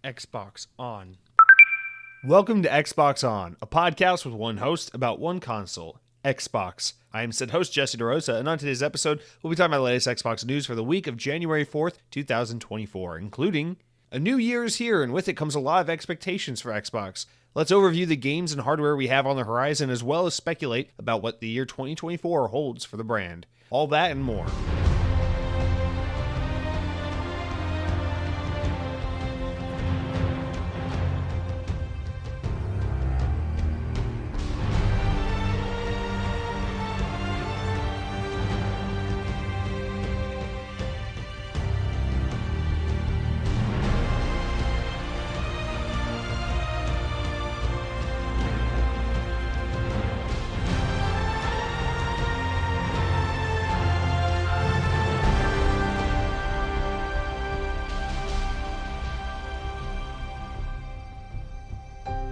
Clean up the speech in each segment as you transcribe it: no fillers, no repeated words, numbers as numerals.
Xbox On. Welcome to Xbox On, a podcast with one host about one console, Xbox. I am said host Jesse DeRosa, and on today's episode, we'll be talking about the latest Xbox news for the week of January 4th, 2024, including a new year is here, and with it comes a lot of expectations for Xbox. Let's overview the games and hardware we have on the horizon, as well as speculate about what the year 2024 holds for the brand. All that and more.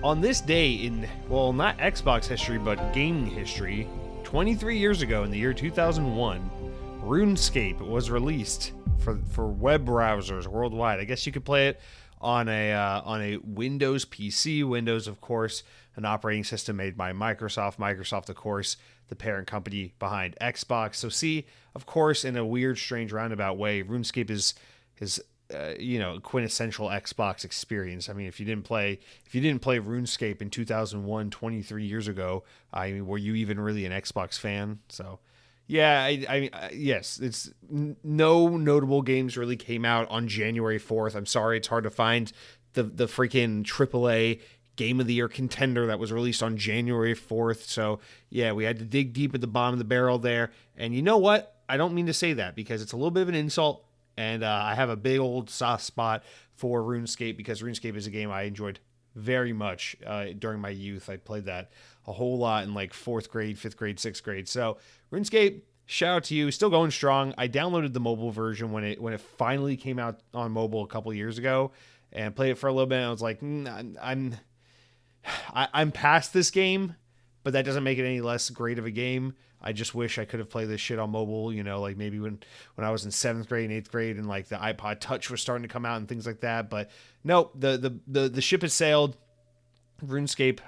On this day in, well, not Xbox history, but gaming history, 23 years ago in the year 2001, RuneScape was released for web browsers worldwide. I guess you could play it on a Windows PC. Windows, of course, an operating system made by Microsoft. Microsoft, of course, the parent company behind Xbox. So see, of course, in a weird, strange, roundabout way, RuneScape is quintessential Xbox experience. I mean, if you didn't play RuneScape in 2001, 23 years ago, I mean, were you even really an Xbox fan? So, yeah, yes, it's no notable games really came out on January 4th. I'm sorry, it's hard to find the freaking AAA Game of the Year contender that was released on January 4th. So, yeah, we had to dig deep at the bottom of the barrel there. And you know what? I don't mean to say that because it's a little bit of an insult. And I have a big old soft spot for RuneScape because RuneScape is a game I enjoyed very much during my youth. I played that a whole lot in like 4th grade, 5th grade, 6th grade. So RuneScape, shout out to you. Still going strong. I downloaded the mobile version when it finally came out on mobile a couple years ago and played it for a little bit. And I was like, I'm past this game, but that doesn't make it any less great of a game. I just wish I could have played this shit on mobile, like maybe when I was in 7th grade and 8th grade and like the iPod Touch was starting to come out and things like that. But nope, the ship has sailed. RuneScape,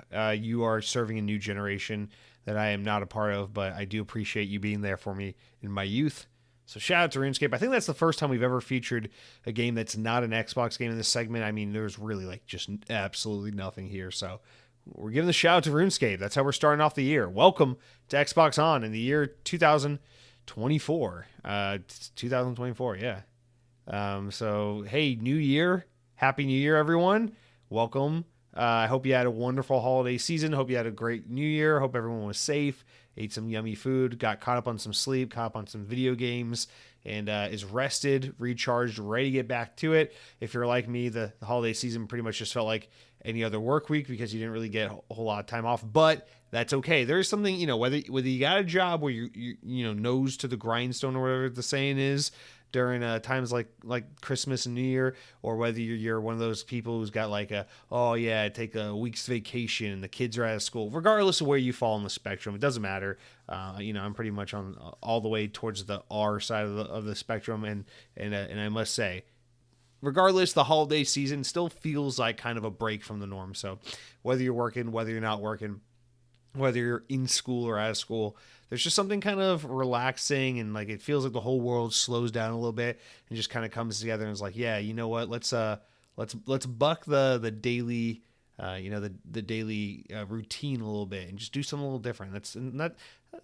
you are serving a new generation that I am not a part of, but I do appreciate you being there for me in my youth. So shout out to RuneScape. I think that's the first time we've ever featured a game that's not an Xbox game in this segment. I mean, there's really like just absolutely nothing here. So we're giving the shout out to RuneScape. That's how we're starting off the year. Welcome to Xbox On in the year 2024. 2024, yeah. So, hey, new year. Happy New Year, everyone. Welcome. I hope you had a wonderful holiday season. Hope you had a great new year. Hope everyone was safe, ate some yummy food, got caught up on some sleep, caught up on some video games, and is rested, recharged, ready to get back to it. If you're like me, the holiday season pretty much just felt like any other work week because you didn't really get a whole lot of time off, but that's okay. There's something, whether you got a job where you nose to the grindstone or whatever the saying is during times like Christmas and New Year, or whether you're one of those people who's got like take a week's vacation and the kids are out of school. Regardless of where you fall on the spectrum, it doesn't matter. I'm pretty much on all the way towards the R side of the spectrum, and I must say, regardless, the holiday season still feels like kind of a break from the norm. So whether you're working, whether you're not working, whether you're in school or out of school, there's just something kind of relaxing, and like it feels like the whole world slows down a little bit and just kind of comes together and is like, yeah, you know what? Let's buck the daily the daily routine a little bit and just do something a little different.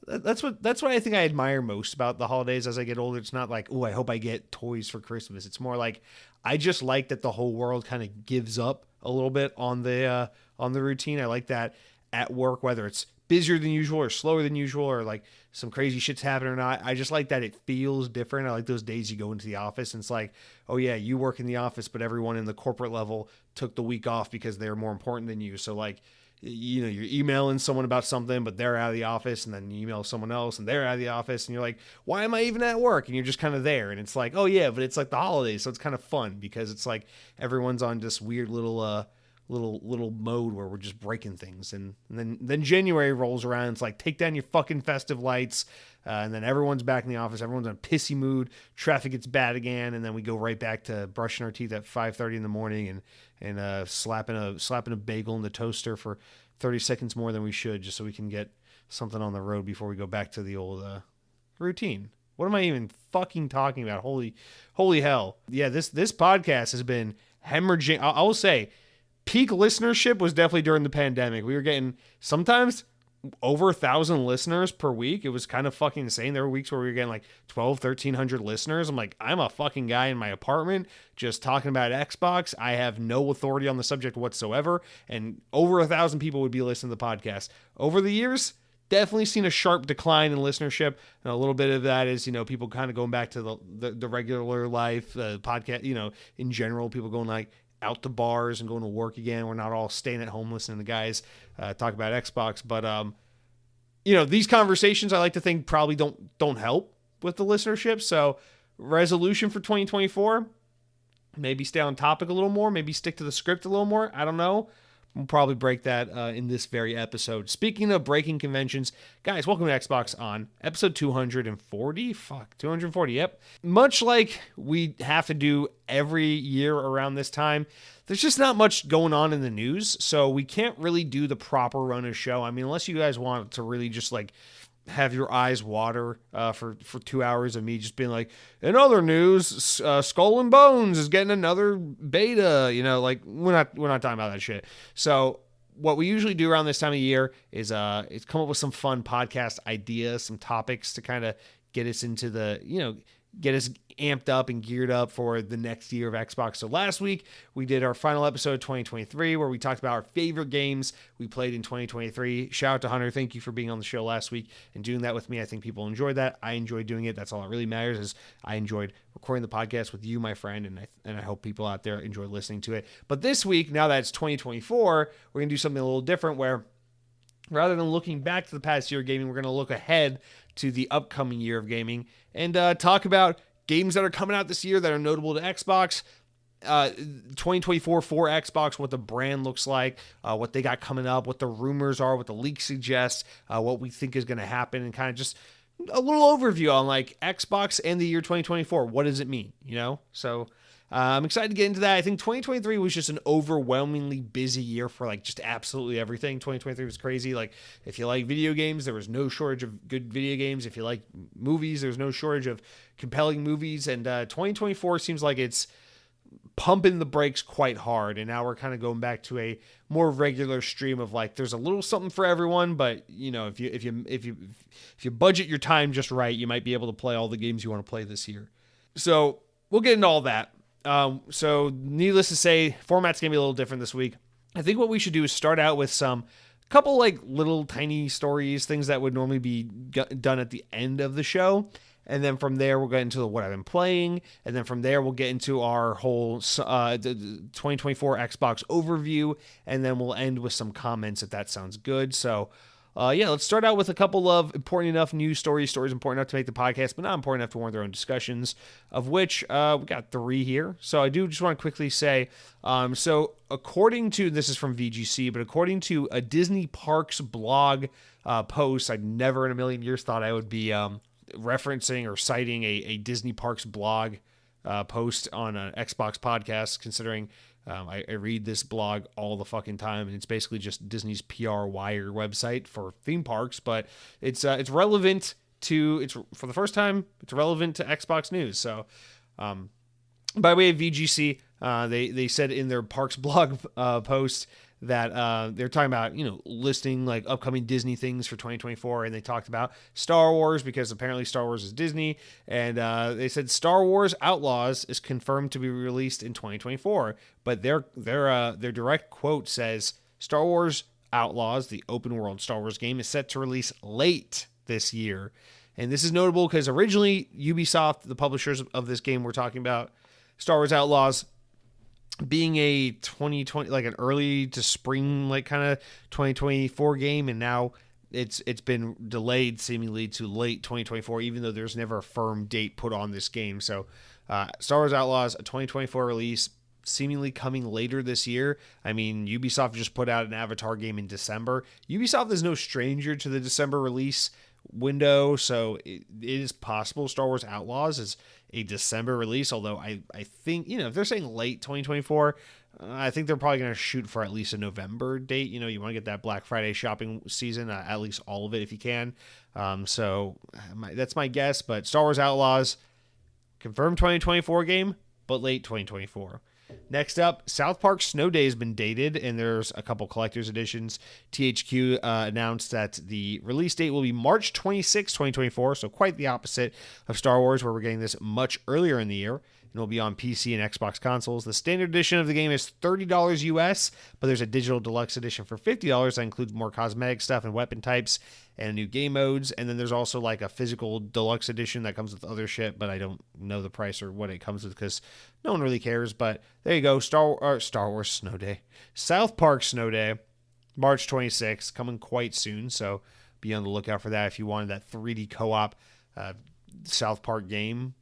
That's what I think I admire most about the holidays as I get older. It's not like, oh, I hope I get toys for Christmas. It's more like I just like that the whole world kind of gives up a little bit on the routine. I like that at work, whether it's busier than usual or slower than usual or like some crazy shit's happening or not. I just like that it feels different. I like those days you go into the office and it's like, oh yeah, you work in the office, but everyone in the corporate level took the week off because they're more important than you. So like, you're emailing someone about something, but they're out of the office, and then you email someone else and they're out of the office, and you're like, why am I even at work? And you're just kind of there. And it's like, oh yeah, but it's like the holidays. So it's kind of fun because it's like everyone's on this weird little little mode where we're just breaking things. And then January rolls around. It's like, take down your fucking festive lights. And then everyone's back in the office. Everyone's in a pissy mood. Traffic gets bad again. And then we go right back to brushing our teeth at 5:30 in the morning and slapping a bagel in the toaster for 30 seconds more than we should, just so we can get something on the road before we go back to the old routine. What am I even fucking talking about? Holy hell. Yeah, this podcast has been hemorrhaging. I will say, peak listenership was definitely during the pandemic. We were getting sometimes over 1,000 listeners per week. It was kind of fucking insane. There were weeks where we were getting like 1,300 listeners. I'm like, I'm a fucking guy in my apartment just talking about Xbox. I have no authority on the subject whatsoever. And over 1,000 people would be listening to the podcast. Over the years, definitely seen a sharp decline in listenership. And a little bit of that is, people kind of going back to the regular life, podcast, in general, people going like out to bars and going to work again. We're not all staying at home listening to guys talk about Xbox. But, these conversations I like to think probably don't help with the listenership. So resolution for 2024, maybe stay on topic a little more, maybe stick to the script a little more. I don't know. We'll probably break that in this very episode. Speaking of breaking conventions, guys, welcome to Xbox On, episode 240. 240, yep. Much like we have to do every year around this time, there's just not much going on in the news, so we can't really do the proper run of show. I mean, unless you guys want to really just like have your eyes water for 2 hours of me just being like, in other news, Skull and Bones is getting another beta. We're not talking about that shit. So what we usually do around this time of year is come up with some fun podcast ideas, some topics to kind of get us into get us amped up and geared up for the next year of Xbox. So last week we did our final episode 2023 where we talked about our favorite games we played in 2023. Shout out to Hunter. Thank you for being on the show last week and doing that with me. I think people enjoyed that. I enjoyed doing it. That's all that really matters, is I enjoyed recording the podcast with you, my friend, and I hope people out there enjoy listening to it. But this week, now that it's 2024, we're going to do something a little different where rather than looking back to the past year of gaming, we're going to look ahead to the upcoming year of gaming and talk about games that are coming out this year that are notable to Xbox, 2024 for Xbox, what the brand looks like, what they got coming up, what the rumors are, what the leaks suggest, what we think is going to happen, and kind of just a little overview on like Xbox and the year 2024. What does it mean? So I'm excited to get into that. I think 2023 was just an overwhelmingly busy year for like just absolutely everything. 2023 was crazy. Like if you like video games, there was no shortage of good video games. If you like movies, there's no shortage of compelling movies. And 2024 seems like it's pumping the brakes quite hard. And now we're kind of going back to a more regular stream of like, there's a little something for everyone, but if you budget your time just right, you might be able to play all the games you want to play this year. So we'll get into all that. So needless to say, format's going to be a little different this week. I think what we should do is start out with some couple like little tiny stories, things that would normally be done at the end of the show. And then from there, we'll get into what I've been playing. And then from there, we'll get into our whole 2024 Xbox overview. And then we'll end with some comments if that sounds good. So let's start out with a couple of important enough news stories important enough to make the podcast, but not important enough to warrant their own discussions, of which we got 3 here. So I do just want to quickly say, so according to, this is from VGC, but according to a Disney Parks blog post, I'd never in a million years thought I would be referencing or citing a Disney Parks blog post on an Xbox podcast, considering I read this blog all the fucking time, and it's basically just Disney's PR wire website for theme parks, but it's relevant to, for the first time, it's relevant to Xbox news. So, by way of VGC, they said in their parks blog post that they're talking about, listing like upcoming Disney things for 2024. And they talked about Star Wars because apparently Star Wars is Disney. And they said Star Wars Outlaws is confirmed to be released in 2024. But their direct quote says Star Wars Outlaws, the open world Star Wars game, is set to release late this year. And this is notable because originally Ubisoft, the publishers of this game we're talking about, Star Wars Outlaws, being a 2020, like an early to spring, like kind of 2024 game, and now it's been delayed seemingly to late 2024, even though there's never a firm date put on this game. So Star Wars Outlaws, a 2024 release, seemingly coming later this year. I mean, Ubisoft just put out an Avatar game in December. Ubisoft is no stranger to the December release window, so it is possible Star Wars Outlaws is a December release, although I think, if they're saying late 2024, I think they're probably going to shoot for at least a November date. You want to get that Black Friday shopping season, at least all of it if you can. So that's my guess, but Star Wars Outlaws, confirmed 2024 game, but late 2024. Next up, South Park Snow Day has been dated, and there's a couple collector's editions. THQ announced that the release date will be March 26, 2024, so quite the opposite of Star Wars, where we're getting this much earlier in the year. It will be on PC and Xbox consoles. The standard edition of the game is $30 US, but there's a digital deluxe edition for $50 that includes more cosmetic stuff and weapon types and new game modes. And then there's also like a physical deluxe edition that comes with other shit, but I don't know the price or what it comes with because no one really cares. But there you go, Star Wars Snow Day. South Park Snow Day, March 26th, coming quite soon. So be on the lookout for that if you wanted that 3D co-op South Park game.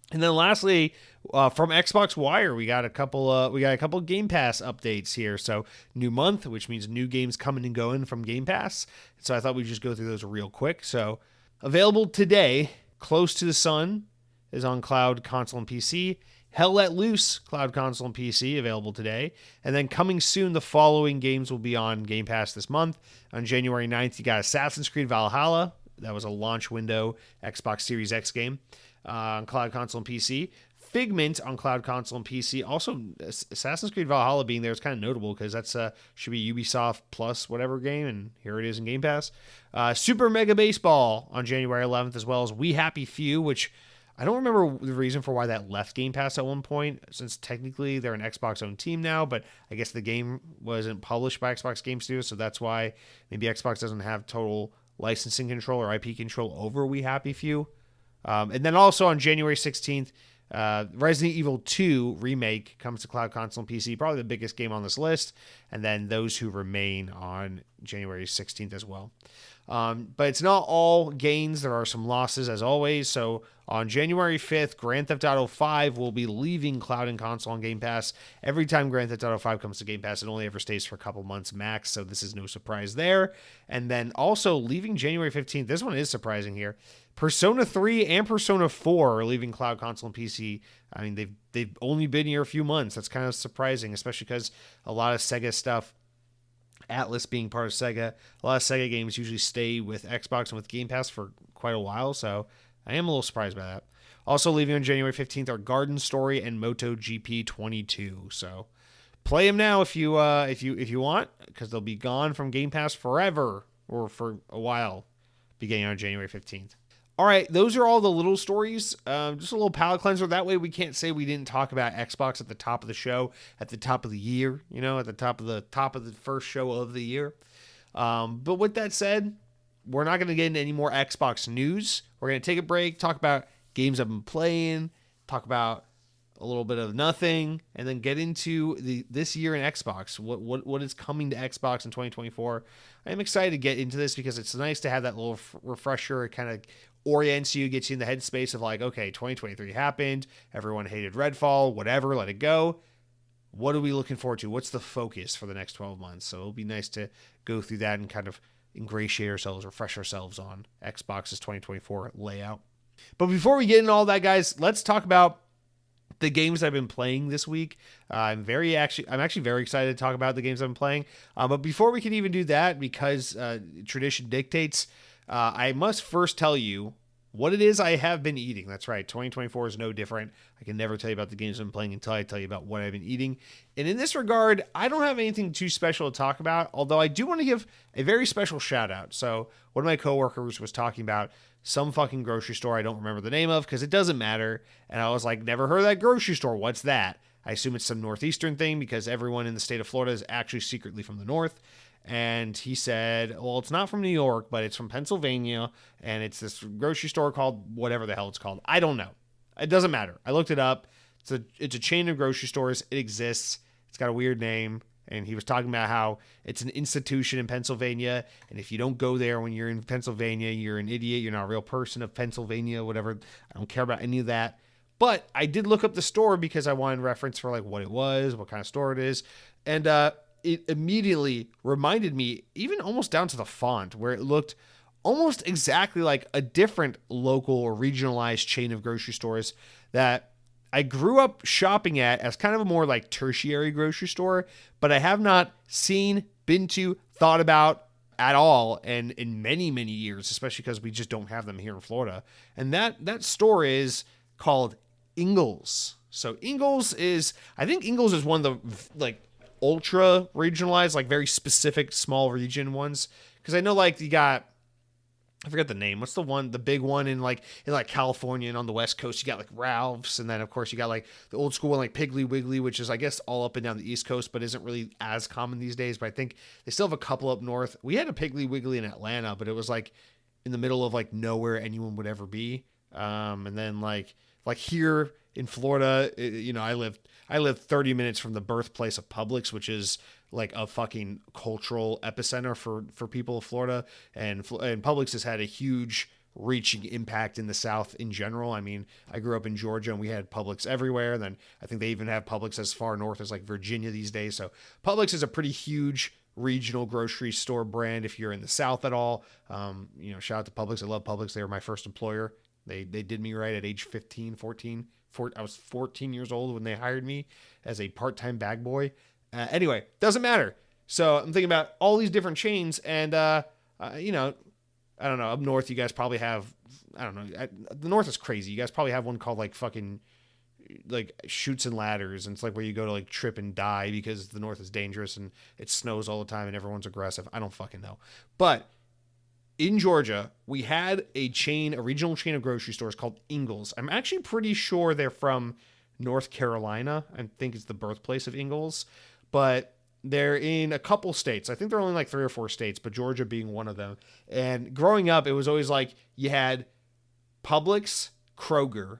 And then lastly, from Xbox Wire, we got a couple Game Pass updates here. So new month, which means new games coming and going from Game Pass. So I thought we'd just go through those real quick. So available today, Close to the Sun is on cloud, console, and PC. Hell Let Loose, cloud, console, and PC, available today. And then coming soon, the following games will be on Game Pass this month. On January 9th, you got Assassin's Creed Valhalla. That was a launch window Xbox Series X game. On cloud, console, and PC. Figment on cloud, console, and PC. Also, Assassin's Creed Valhalla being there is kind of notable because that's should be Ubisoft Plus whatever game, and here it is in Game Pass. Super Mega Baseball on January 11th, as well as We Happy Few, which I don't remember the reason for why that left Game Pass at one point, since technically they're an Xbox-owned team now, but I guess the game wasn't published by Xbox Game Studios, so that's why maybe Xbox doesn't have total licensing control or IP control over We Happy Few. And then also on January 16th, Resident Evil 2 Remake comes to cloud, console, and PC, probably the biggest game on this list. And then Those Who Remain on January 16th as well. But it's not all gains. There are some losses, as always. So on January 5th, Grand Theft Auto 5 will be leaving cloud and console on Game Pass. Every time Grand Theft Auto 5 comes to Game Pass, it only ever stays for a couple months max, so this is no surprise there. And then also leaving January 15th, this one is surprising here. Persona 3 and Persona 4 are leaving cloud, console, and PC. I mean, they've only been here a few months. That's kind of surprising, especially because a lot of Sega stuff, Atlas being part of Sega, a lot of Sega games usually stay with Xbox and with Game Pass for quite a while, so I am a little surprised by that. Also leaving on January 15th are Garden Story and MotoGP 22. So play them now if you want, because they'll be gone from Game Pass forever or for a while, beginning on January 15th. All right, those are all the little stories. Just a little palate cleanser. That way we can't say we didn't talk about Xbox at the top of the show, at the top of the year, at the top of the first show of the year. But with that said, we're not going to get into any more Xbox news. We're going to take a break, talk about games I've been playing, talk about a little bit of nothing, and then get into this year in Xbox. What is coming to Xbox in 2024? I'm excited to get into this because it's nice to have that little refresher. It kind of orients you, gets you in the headspace of like, okay, 2023 happened. Everyone hated Redfall, whatever, let it go. What are we looking forward to? What's the focus for the next 12 months? So it'll be nice to go through that and kind of ingratiate ourselves, refresh ourselves on Xbox's 2024 layout. But before we get into all that, guys, let's talk about the games I've been playing this week. I'm actually very excited to talk about the games I've been playing. But before we can even do that, because tradition dictates, I must first tell you what it is I have been eating. That's right. 2024 is no different. I can never tell you about the games I've been playing until I tell you about what I've been eating. And in this regard, I don't have anything too special to talk about, although I do want to give a very special shout out. So one of my coworkers was talking about some fucking grocery store I don't remember the name of because it doesn't matter. And I was like, never heard of that grocery store. What's that? I assume it's some Northeastern thing because everyone in the state of Florida is actually secretly from the North. And he said, well, it's not from New York, but it's from Pennsylvania. And it's this grocery store called whatever the hell it's called. I don't know. It doesn't matter. I looked it up. It's a chain of grocery stores. It exists. It's got a weird name. And he was talking about how it's an institution in Pennsylvania. And if you don't go there when you're in Pennsylvania, you're an idiot. You're not a real person of Pennsylvania, whatever. I don't care about any of that. But I did look up the store because I wanted reference for like what it was, what kind of store it is. And it immediately reminded me, even almost down to the font, where it looked almost exactly like a different local or regionalized chain of grocery stores that I grew up shopping at as kind of a more like tertiary grocery store, but I have not seen, been to, thought about at all and in many, many years, especially because we just don't have them here in Florida. And that store is called Ingles. So I think Ingles is one of the like ultra regionalized, like very specific small region ones. Cause I know like you got, I forget the name. What's the big one in California and on the West Coast? You got like Ralph's, and then of course you got like the old school one like Piggly Wiggly, which is I guess all up and down the East Coast, but isn't really as common these days. But I think they still have a couple up north. We had a Piggly Wiggly in Atlanta, but it was like in the middle of like nowhere anyone would ever be. And then like here in Florida, I live 30 minutes from the birthplace of Publix, which is like a fucking cultural epicenter for people of Florida. And Publix has had a huge reaching impact in the South in general. I mean, I grew up in Georgia and we had Publix everywhere. And then I think they even have Publix as far north as like Virginia these days. So Publix is a pretty huge regional grocery store brand if you're in the South at all. Shout out to Publix. I love Publix. They were my first employer. They did me right at age 15, 14. I was 14 years old when they hired me as a part-time bag boy. Anyway, doesn't matter. So I'm thinking about all these different chains, and I don't know. Up north, you guys probably have. I don't know. The north is crazy. You guys probably have one called like fucking like Chutes and Ladders, and it's like where you go to like trip and die because the north is dangerous and it snows all the time and everyone's aggressive. I don't fucking know. But in Georgia, we had a regional chain of grocery stores called Ingles. I'm actually pretty sure they're from North Carolina. I think it's the birthplace of Ingles. But they're in a couple states. I think they're only like 3 or 4 states, but Georgia being one of them. And growing up, it was always like you had Publix, Kroger,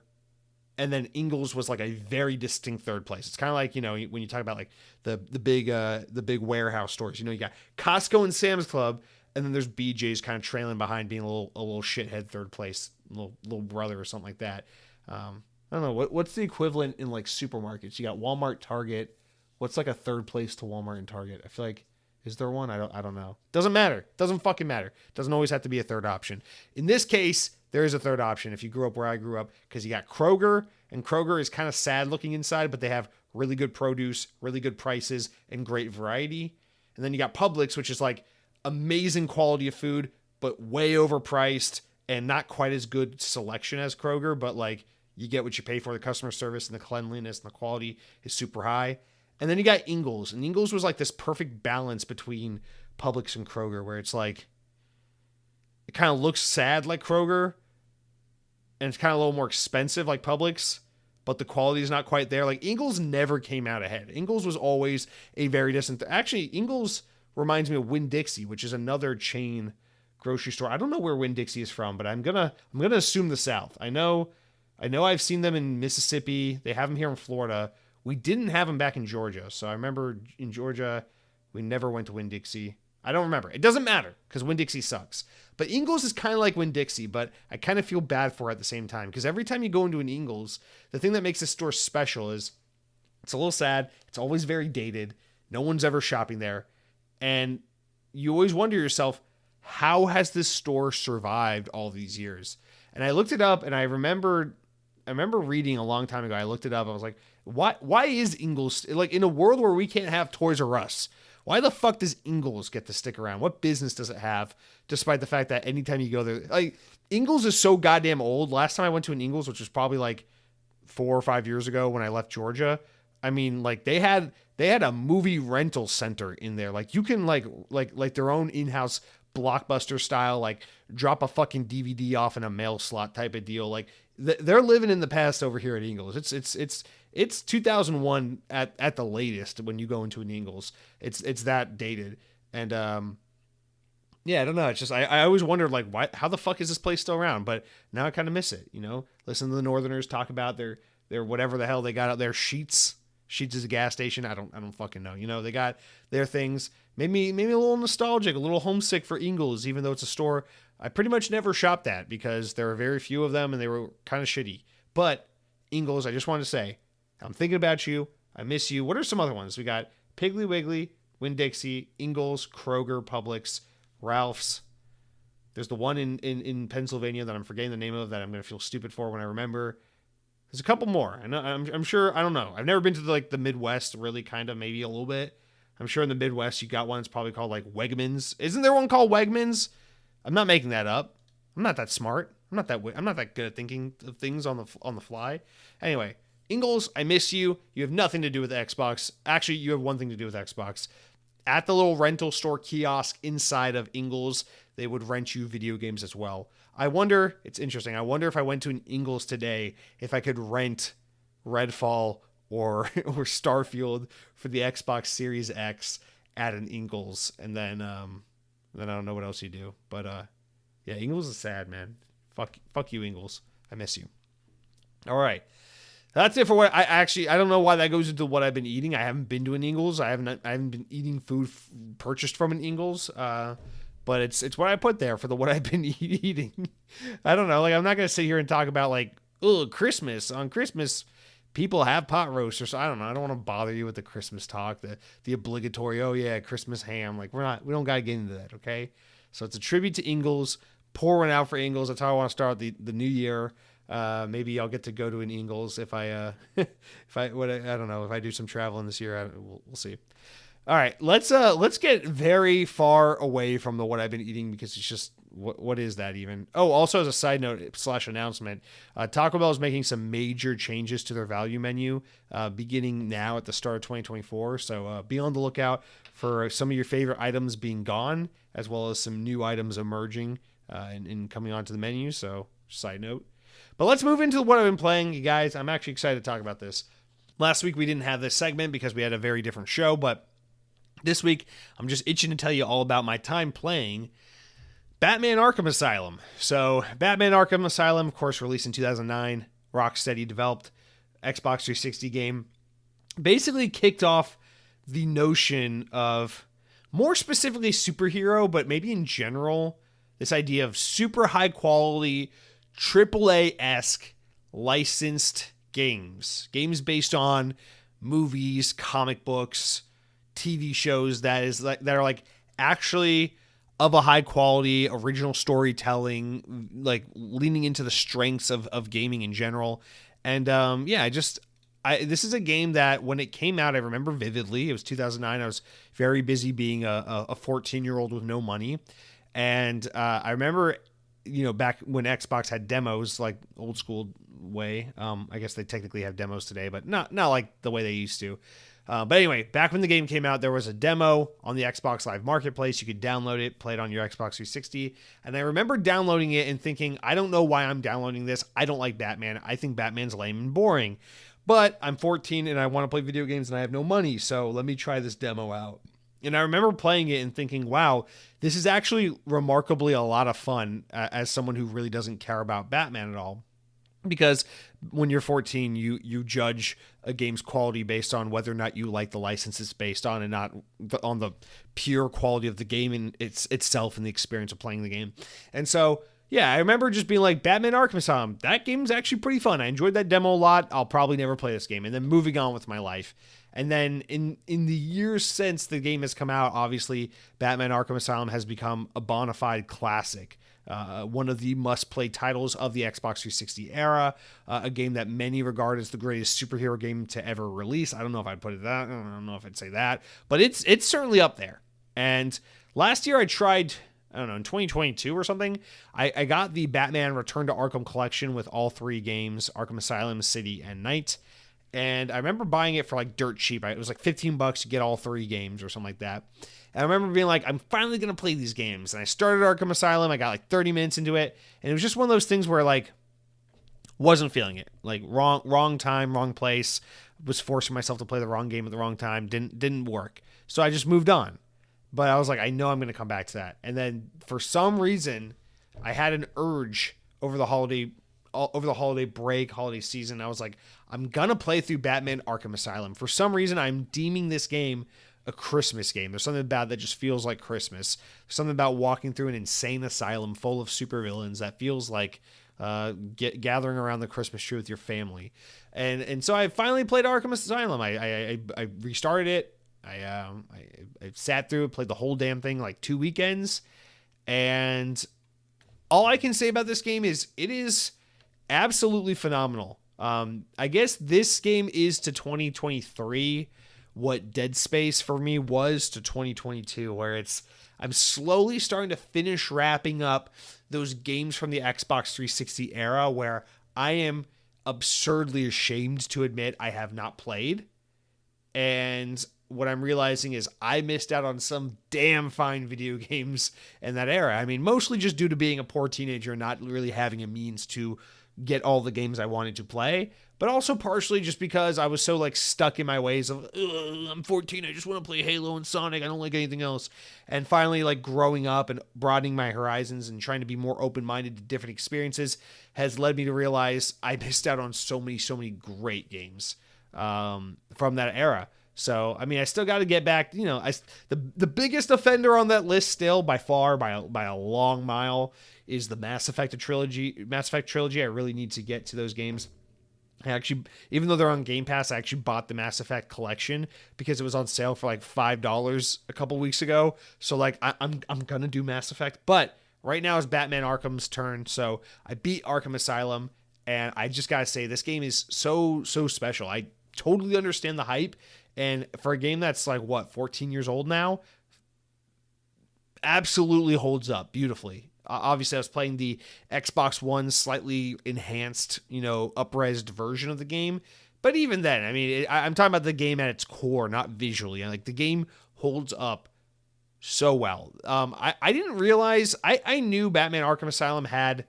and then Ingles was like a very distinct third place. It's kind of like, when you talk about like the big warehouse stores, you got Costco and Sam's Club, and then there's BJ's kind of trailing behind being a little shithead third place, little brother or something like that. I don't know. What's the equivalent in like supermarkets? You got Walmart, Target. What's like a third place to Walmart and Target? I feel like, is there one? I don't know. Doesn't matter. Doesn't fucking matter. Doesn't always have to be a third option. In this case, there is a third option if you grew up where I grew up, because you got Kroger, and Kroger is kind of sad looking inside, but they have really good produce, really good prices, and great variety. And then you got Publix, which is like amazing quality of food, but way overpriced and not quite as good selection as Kroger, but like you get what you pay for. The customer service and the cleanliness and the quality is super high. And then you got Ingles, and Ingles was like this perfect balance between Publix and Kroger, where it's like, it kind of looks sad like Kroger, and it's kind of a little more expensive like Publix, but the quality is not quite there. Like Ingles never came out ahead. Ingles was always a very distant. Actually, Ingles reminds me of Winn-Dixie, which is another chain grocery store. I don't know where Winn-Dixie is from, but I'm gonna assume the South. I know I've seen them in Mississippi. They have them here in Florida. We didn't have them back in Georgia. So I remember in Georgia, we never went to Winn-Dixie. I don't remember. It doesn't matter because Winn-Dixie sucks. But Ingles is kind of like Winn-Dixie, but I kind of feel bad for it at the same time, because every time you go into an Ingles, the thing that makes this store special is it's a little sad. It's always very dated. No one's ever shopping there. And you always wonder yourself, how has this store survived all these years? And I looked it up, and I remember reading a long time ago. I looked it up. I was like, why is Ingles, like in a world where we can't have Toys R Us, why the fuck does Ingles get to stick around? What business does it have, despite the fact that anytime you go there, like Ingles is so goddamn old. Last time I went to an Ingles, which was probably like 4 or 5 years ago when I left Georgia, I mean, like they had a movie rental center in there. Like you can like their own in-house Blockbuster style, like drop a fucking DVD off in a mail slot type of deal. Like they're living in the past over here at Ingles. It's 2001 at the latest when you go into an Ingles. It's that dated. And yeah, I don't know. It's just I always wondered like how the fuck is this place still around? But now I kind of miss it. Listen to the Northerners talk about their whatever the hell they got out there. Sheets is a gas station. I don't fucking know. They got their things. Maybe a little nostalgic, a little homesick for Ingles, even though it's a store I pretty much never shopped at because there are very few of them and they were kind of shitty. But Ingalls, I just wanted to say, I'm thinking about you. I miss you. What are some other ones? We got Piggly Wiggly, Winn-Dixie, Ingalls, Kroger, Publix, Ralph's. There's the one in Pennsylvania that I'm forgetting the name of that I'm going to feel stupid for when I remember. There's a couple more. I'm sure, I don't know. I've never been to the Midwest, really, kind of, maybe a little bit. I'm sure in the Midwest you got one that's probably called like Wegmans. Isn't there one called Wegmans? I'm not making that up. I'm not that smart. I'm not that good at thinking of things on the fly. Anyway, Ingalls, I miss you. You have nothing to do with Xbox. Actually, you have one thing to do with Xbox. At the little rental store kiosk inside of Ingalls, they would rent you video games as well. I wonder, it's interesting, I wonder if I went to an Ingalls today, if I could rent Redfall or Starfield for the Xbox Series X at an Ingalls, and then I don't know what else you do. But yeah, Ingalls is sad, man. Fuck you, Ingalls. I miss you. All right. That's it for what I don't know why that goes into what I've been eating. I haven't been to an Ingalls. I haven't been eating food purchased from an Ingalls. But it's what I put there for what I've been eating. I don't know. Like, I'm not going to sit here and talk about like, oh, Christmas. On Christmas, people have pot roast, or so. I don't know. I don't want to bother you with the Christmas talk, the obligatory, oh yeah, Christmas ham. Like, we don't got to get into that. Okay. So it's a tribute to Ingalls. Pour one out for Ingalls. That's how I want to start the new year. Maybe I'll get to go to an Ingalls if I I don't know, if I do some traveling this year. We'll see. All right, let's get very far away from what I've been eating, because it's just what is that even? Oh, also as a side note / announcement, Taco Bell is making some major changes to their value menu beginning now at the start of 2024. So be on the lookout for some of your favorite items being gone, as well as some new items emerging and coming onto the menu. So side note. But let's move into what I've been playing, you guys. I'm actually excited to talk about this. Last week we didn't have this segment because we had a very different show, but this week I'm just itching to tell you all about my time playing Batman Arkham Asylum. So Batman Arkham Asylum, of course, released in 2009, Rocksteady developed, Xbox 360 game, basically kicked off the notion of, more specifically superhero, but maybe in general, this idea of super high quality, AAA-esque licensed games based on movies, comic books, TV shows that are like actually of a high quality, original storytelling, like leaning into the strengths of gaming in general. And this is a game that when it came out, I remember vividly. It was 2009. I was very busy being a 14-year-old with no money, and I remember, back when Xbox had demos, like old school way. I guess they technically have demos today, but not like the way they used to. But anyway, back when the game came out, there was a demo on the Xbox Live Marketplace. You could download it, play it on your Xbox 360. And I remember downloading it and thinking, I don't know why I'm downloading this. I don't like Batman. I think Batman's lame and boring. But I'm 14 and I want to play video games and I have no money, so let me try this demo out. And I remember playing it and thinking, wow, this is actually remarkably a lot of fun as someone who really doesn't care about Batman at all. Because when you're 14, you judge a game's quality based on whether or not you like the license it's based on, and not on the pure quality of the game and itself and the experience of playing the game. And so, yeah, I remember just being like, Batman Arkham Asylum, that game's actually pretty fun. I enjoyed that demo a lot. I'll probably never play this game. And then moving on with my life. And then in the years since the game has come out, obviously, Batman Arkham Asylum has become a bona fide classic. One of the must-play titles of the Xbox 360 era, a game that many regard as the greatest superhero game to ever release. I don't know if I'd put it that. I don't know if I'd say that, but it's certainly up there. And last year I tried, I don't know, in 2022 or something, I got the Batman Return to Arkham collection with all three games, Arkham Asylum, City, and Night. And I remember buying it for like dirt cheap. It was like $15 to get all three games or something like that. And I remember being like, I'm finally going to play these games. And I started Arkham Asylum. I got like 30 minutes into it. And it was just one of those things where like, wasn't feeling it. Like wrong time, wrong place. Was forcing myself to play the wrong game at the wrong time. Didn't work. So I just moved on. But I was like, I know I'm going to come back to that. And then for some reason, I had an urge over the holiday break, holiday season. I was like, I'm going to play through Batman Arkham Asylum. For some reason, I'm deeming this game a Christmas game. There's something about that just feels like Christmas. There's something about walking through an insane asylum full of supervillains that feels like gathering around the Christmas tree with your family. And so I finally played Arkham Asylum. I restarted it. I sat through it, played the whole damn thing like 2 weekends. And all I can say about this game is it is absolutely phenomenal. I guess this game is to 2023 what Dead Space for me was to 2022, where I'm slowly starting to finish wrapping up those games from the Xbox 360 era where I am absurdly ashamed to admit I have not played. And what I'm realizing is I missed out on some damn fine video games in that era. I mean, mostly just due to being a poor teenager and not really having a means to get all the games I wanted to play, but also partially just because I was so like stuck in my ways of, I'm 14, I just want to play Halo and Sonic, I don't like anything else. And finally, like growing up and broadening my horizons and trying to be more open-minded to different experiences has led me to realize I missed out on so many great games from that era. So, I mean, I still got to get back, the biggest offender on that list still by far, by a long mile, is the Mass Effect trilogy. I really need to get to those games. I actually, even though they're on Game Pass, I actually bought the Mass Effect collection because it was on sale for like $5 a couple weeks ago. So like, I'm going to do Mass Effect, but right now is Batman Arkham's turn. So I beat Arkham Asylum, and I just got to say, this game is so special. I totally understand the hype. And for a game that's like, 14 years old now, absolutely holds up beautifully. Obviously, I was playing the Xbox One slightly enhanced, up-resed version of the game. But even then, I mean, I'm talking about the game at its core, not visually. Like, the game holds up so well. I didn't realize, I knew Batman Arkham Asylum had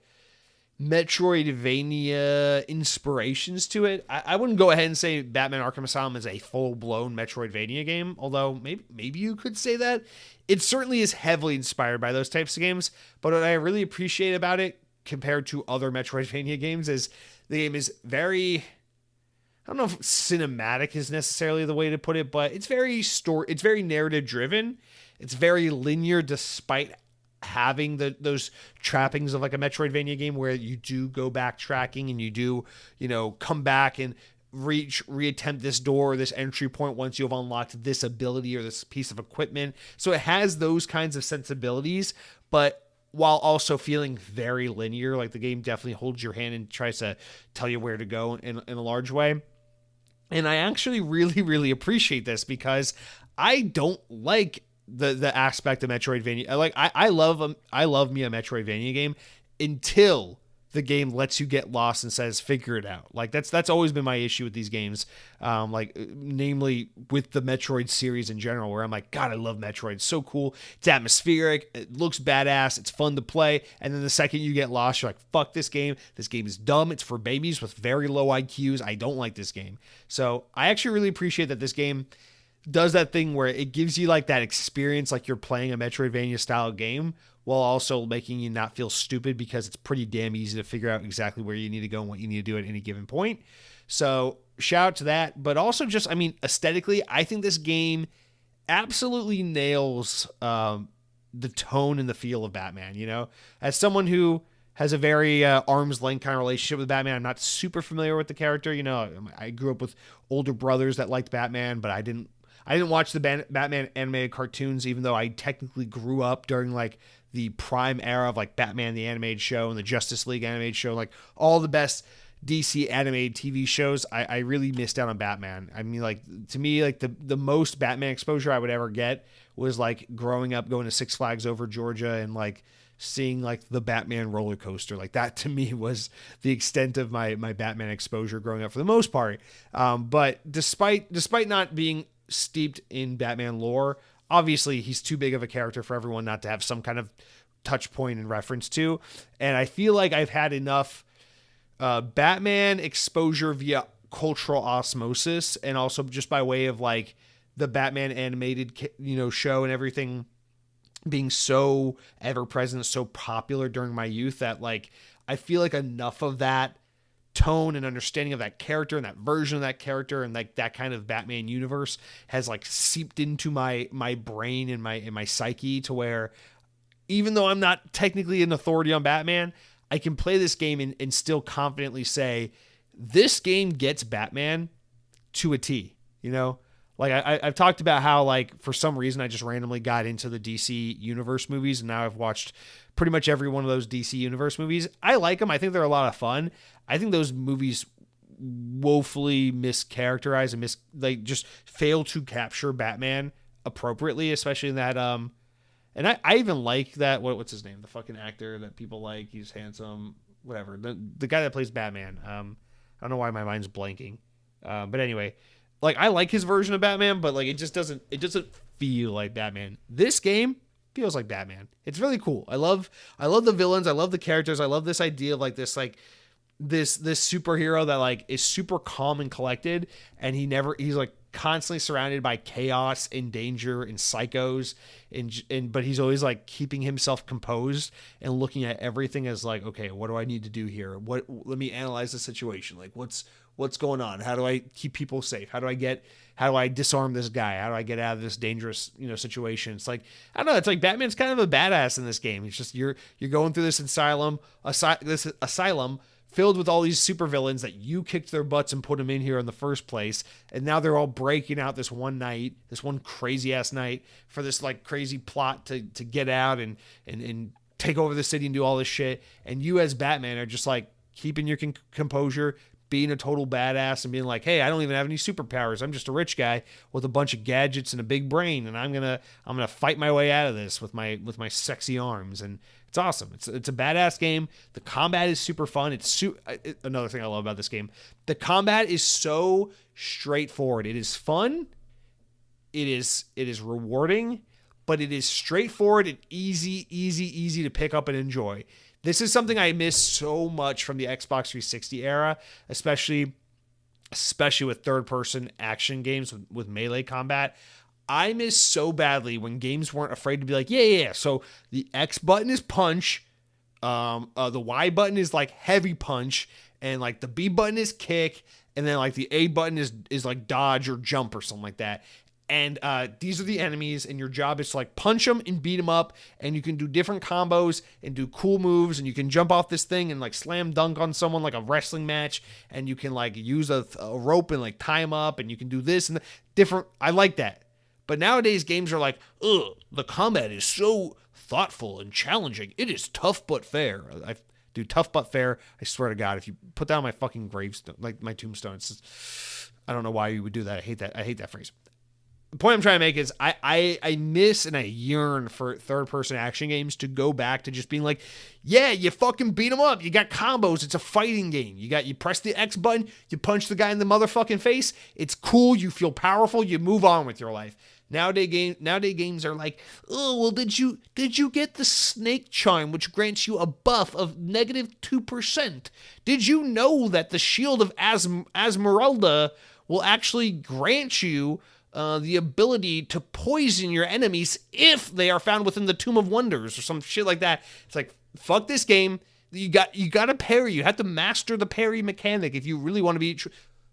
Metroidvania inspirations to it. I wouldn't go ahead and say Batman Arkham Asylum is a full-blown Metroidvania game, although maybe you could say that. It certainly is heavily inspired by those types of games, but what I really appreciate about it compared to other Metroidvania games is the game is very, I don't know if cinematic is necessarily the way to put it, but it's very narrative driven. It's very linear despite having those trappings of like a Metroidvania game where you do go backtracking and you do, come back and reattempt this door or this entry point once you've unlocked this ability or this piece of equipment. So it has those kinds of sensibilities, but while also feeling very linear, like the game definitely holds your hand and tries to tell you where to go in a large way. And I actually really appreciate this because I don't like the aspect of Metroidvania. Like I love me a Metroidvania game until the game lets you get lost and says figure it out. Like that's always been my issue with these games, namely with the Metroid series in general, where I'm like, God, I love Metroid. It's so cool. It's atmospheric. It looks badass. It's fun to play. And then the second you get lost, you're like, fuck this game. This game is dumb. It's for babies with very low IQs. I don't like this game. So I actually really appreciate that this game does that thing where it gives you like that experience like you're playing a Metroidvania style game while also making you not feel stupid because it's pretty damn easy to figure out exactly where you need to go and what you need to do at any given point. So shout out to that. But also just, I mean, aesthetically, I think this game absolutely nails the tone and the feel of Batman, As someone who has a very arm's length kind of relationship with Batman, I'm not super familiar with the character. I grew up with older brothers that liked Batman, but I didn't watch the Batman animated cartoons, even though I technically grew up during like the prime era of like Batman the animated show and the Justice League animated show, like all the best DC animated TV shows. I really missed out on Batman. I mean, like to me, like the most Batman exposure I would ever get was like growing up, going to Six Flags over Georgia and like seeing like the Batman roller coaster. Like that to me was the extent of my Batman exposure growing up for the most part. But despite not being steeped in Batman lore, obviously he's too big of a character for everyone not to have some kind of touch point and reference to. And I feel like I've had enough Batman exposure via cultural osmosis and also just by way of like the Batman animated, show and everything being so ever present, so popular during my youth that like, I feel like enough of that tone and understanding of that character and that version of that character and like that kind of Batman universe has like seeped into my brain and my psyche to where even though I'm not technically an authority on Batman, I can play this game and still confidently say this game gets Batman to a T, you know? Like I've talked about how, like, for some reason I just randomly got into the DC Universe movies, and now I've watched pretty much every one of those DC Universe movies. I like them. I think they're a lot of fun. I think those movies woefully mischaracterize and like just fail to capture Batman appropriately, especially in that and I even like that what's his name, the fucking actor that people like, he's handsome, whatever, the guy that plays Batman. I don't know why my mind's blanking, but anyway, like, I like his version of Batman, but like it doesn't feel like Batman. This game feels like Batman. It's really cool. I love the villains, I love the characters, I love this idea of like this superhero that like is super calm and collected, and he's like constantly surrounded by chaos and danger and psychos, and but he's always like keeping himself composed and looking at everything as like, okay, what do I need to do here? Let me analyze the situation. Like, what's going on? How do I keep people safe? How do I disarm this guy? How do I get out of this dangerous, situation? It's like, I don't know. It's like Batman's kind of a badass in this game. It's just, you're going through this asylum filled with all these supervillains that you kicked their butts and put them in here in the first place. And now they're all breaking out this one night, this one crazy ass night, for this like crazy plot to get out and take over the city and do all this shit. And you as Batman are just like keeping your composure, being a total badass, and being like, hey, I don't even have any superpowers. I'm just a rich guy with a bunch of gadgets and a big brain, and I'm gonna fight my way out of this with my sexy arms. And it's awesome. It's a badass game. The combat is super fun. Another thing I love about this game, the combat is so straightforward. It is fun. It is rewarding, but it is straightforward and easy to pick up and enjoy. This is something I miss so much from the Xbox 360 era, especially with third-person action games with melee combat. I miss so badly when games weren't afraid to be like, yeah. So the X button is punch, the Y button is like heavy punch, and like the B button is kick, and then like the A button is like dodge or jump or something like that. And these are the enemies, and your job is to like punch them and beat them up, and you can do different combos and do cool moves, and you can jump off this thing and like slam dunk on someone like a wrestling match, and you can like use a rope and like tie them up, and you can do this and different. I like that. But nowadays games are like, the combat is so thoughtful and challenging. It is tough but fair. Tough but fair. I swear to God, if you put that on my fucking gravestone, like my tombstone, it's just, I don't know why you would do that. I hate that phrase. The point I'm trying to make is I miss and I yearn for third-person action games to go back to just being like, yeah, you fucking beat them up. You got combos. It's a fighting game. You press the X button. You punch the guy in the motherfucking face. It's cool. You feel powerful. You move on with your life. Nowadays games are like, oh, well, did you get the snake charm, which grants you a buff of -2%? Did you know that the shield of Esmeralda will actually grant you the ability to poison your enemies if they are found within the Tomb of Wonders or some shit like that? It's like, fuck this game. You got to parry. You have to master the parry mechanic if you really want to be.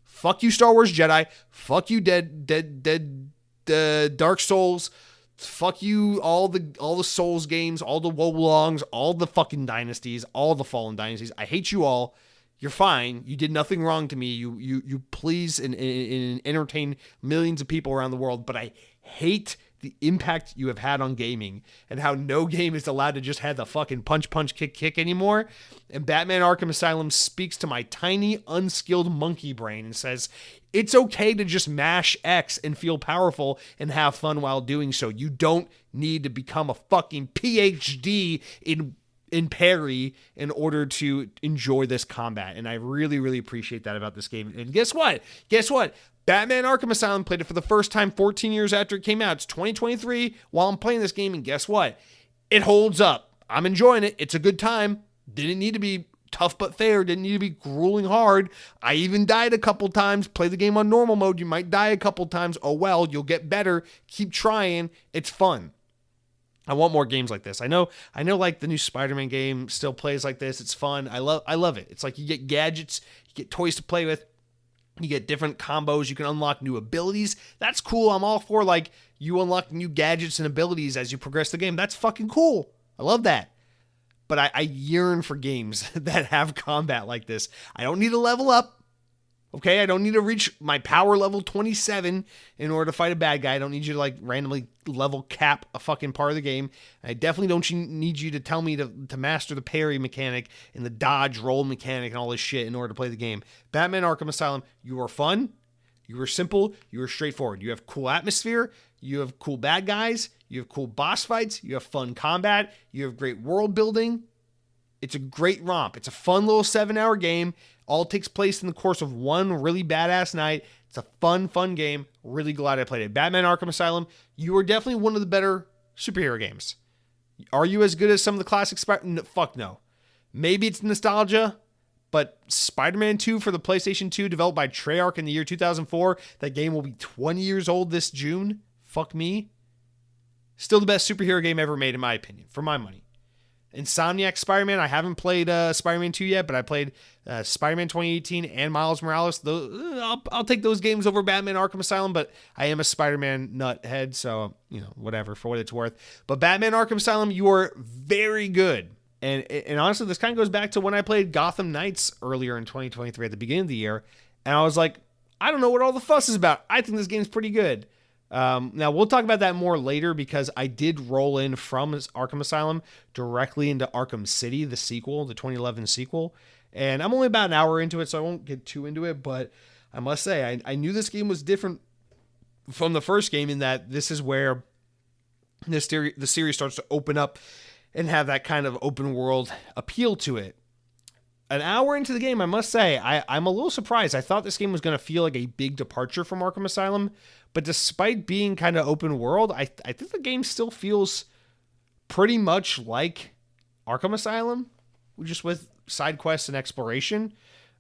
Fuck you, Star Wars Jedi. Fuck you, Dark Souls. Fuck you, all the Souls games, all the Wolongs, all the fucking dynasties, all the Fallen dynasties. I hate you all. You're fine. You did nothing wrong to me. You please and entertain millions of people around the world. But I hate the impact you have had on gaming and how no game is allowed to just have the fucking punch, kick anymore. And Batman Arkham Asylum speaks to my tiny, unskilled monkey brain and says, it's okay to just mash X and feel powerful and have fun while doing so. You don't need to become a fucking PhD in parry in order to enjoy this combat. And I really, really appreciate that about this game. And guess what? Batman Arkham Asylum, played it for the first time 14 years after it came out. It's 2023 while I'm playing this game, and guess what? It holds up. I'm enjoying it. It's a good time. Didn't need to be tough but fair. Didn't need to be grueling hard. I even died a couple times. Play the game on normal mode. You might die a couple times. Oh well, you'll get better. Keep trying. It's fun. I want more games like this. I know like the new Spider-Man game still plays like this. It's fun. I love it. It's like you get gadgets, you get toys to play with. You get different combos. You can unlock new abilities. That's cool. I'm all for like you unlock new gadgets and abilities as you progress the game. That's fucking cool. I love that. but I yearn for games that have combat like this. I don't need to level up. Okay, I don't need to reach my power level 27 in order to fight a bad guy. I don't need you to like randomly level cap a fucking part of the game. I definitely don't need you to tell me to master the parry mechanic and the dodge roll mechanic and all this shit in order to play the game. Batman Arkham Asylum, you are fun, you are simple, you are straightforward. You have cool atmosphere, you have cool bad guys, you have cool boss fights, you have fun combat, you have great world building. It's a great romp. It's a fun little 7-hour game. All takes place in the course of one really badass night. It's a fun game. Really glad I played it. Batman Arkham Asylum, you are definitely one of the better superhero games. Are you as good as some of the classic No, fuck no. Maybe it's nostalgia, but Spider-Man 2 for the PlayStation 2, developed by Treyarch in the year 2004, that game will be 20 years old this June. Fuck me. Still the best superhero game ever made, in my opinion, for my money. Insomniac Spider-Man, I haven't played Spider-Man 2 yet, but I played Spider-Man 2018 and Miles Morales. I'll take those games over Batman Arkham Asylum, but I am a Spider-Man nuthead, so, whatever, for what it's worth. But Batman Arkham Asylum, you are very good. And honestly, this kind of goes back to when I played Gotham Knights earlier in 2023 at the beginning of the year, and I was like, I don't know what all the fuss is about. I think this game's pretty good. Now we'll talk about that more later because I did roll in from Arkham Asylum directly into Arkham City, the sequel, the 2011 sequel. And I'm only about an hour into it, so I won't get too into it, but I must say, I knew this game was different from the first game in that this is where the series starts to open up and have that kind of open world appeal to it. An hour into the game, I must say, I'm a little surprised. I thought this game was going to feel like a big departure from Arkham Asylum, but despite being kind of open world, I think the game still feels pretty much like Arkham Asylum, just with side quests and exploration.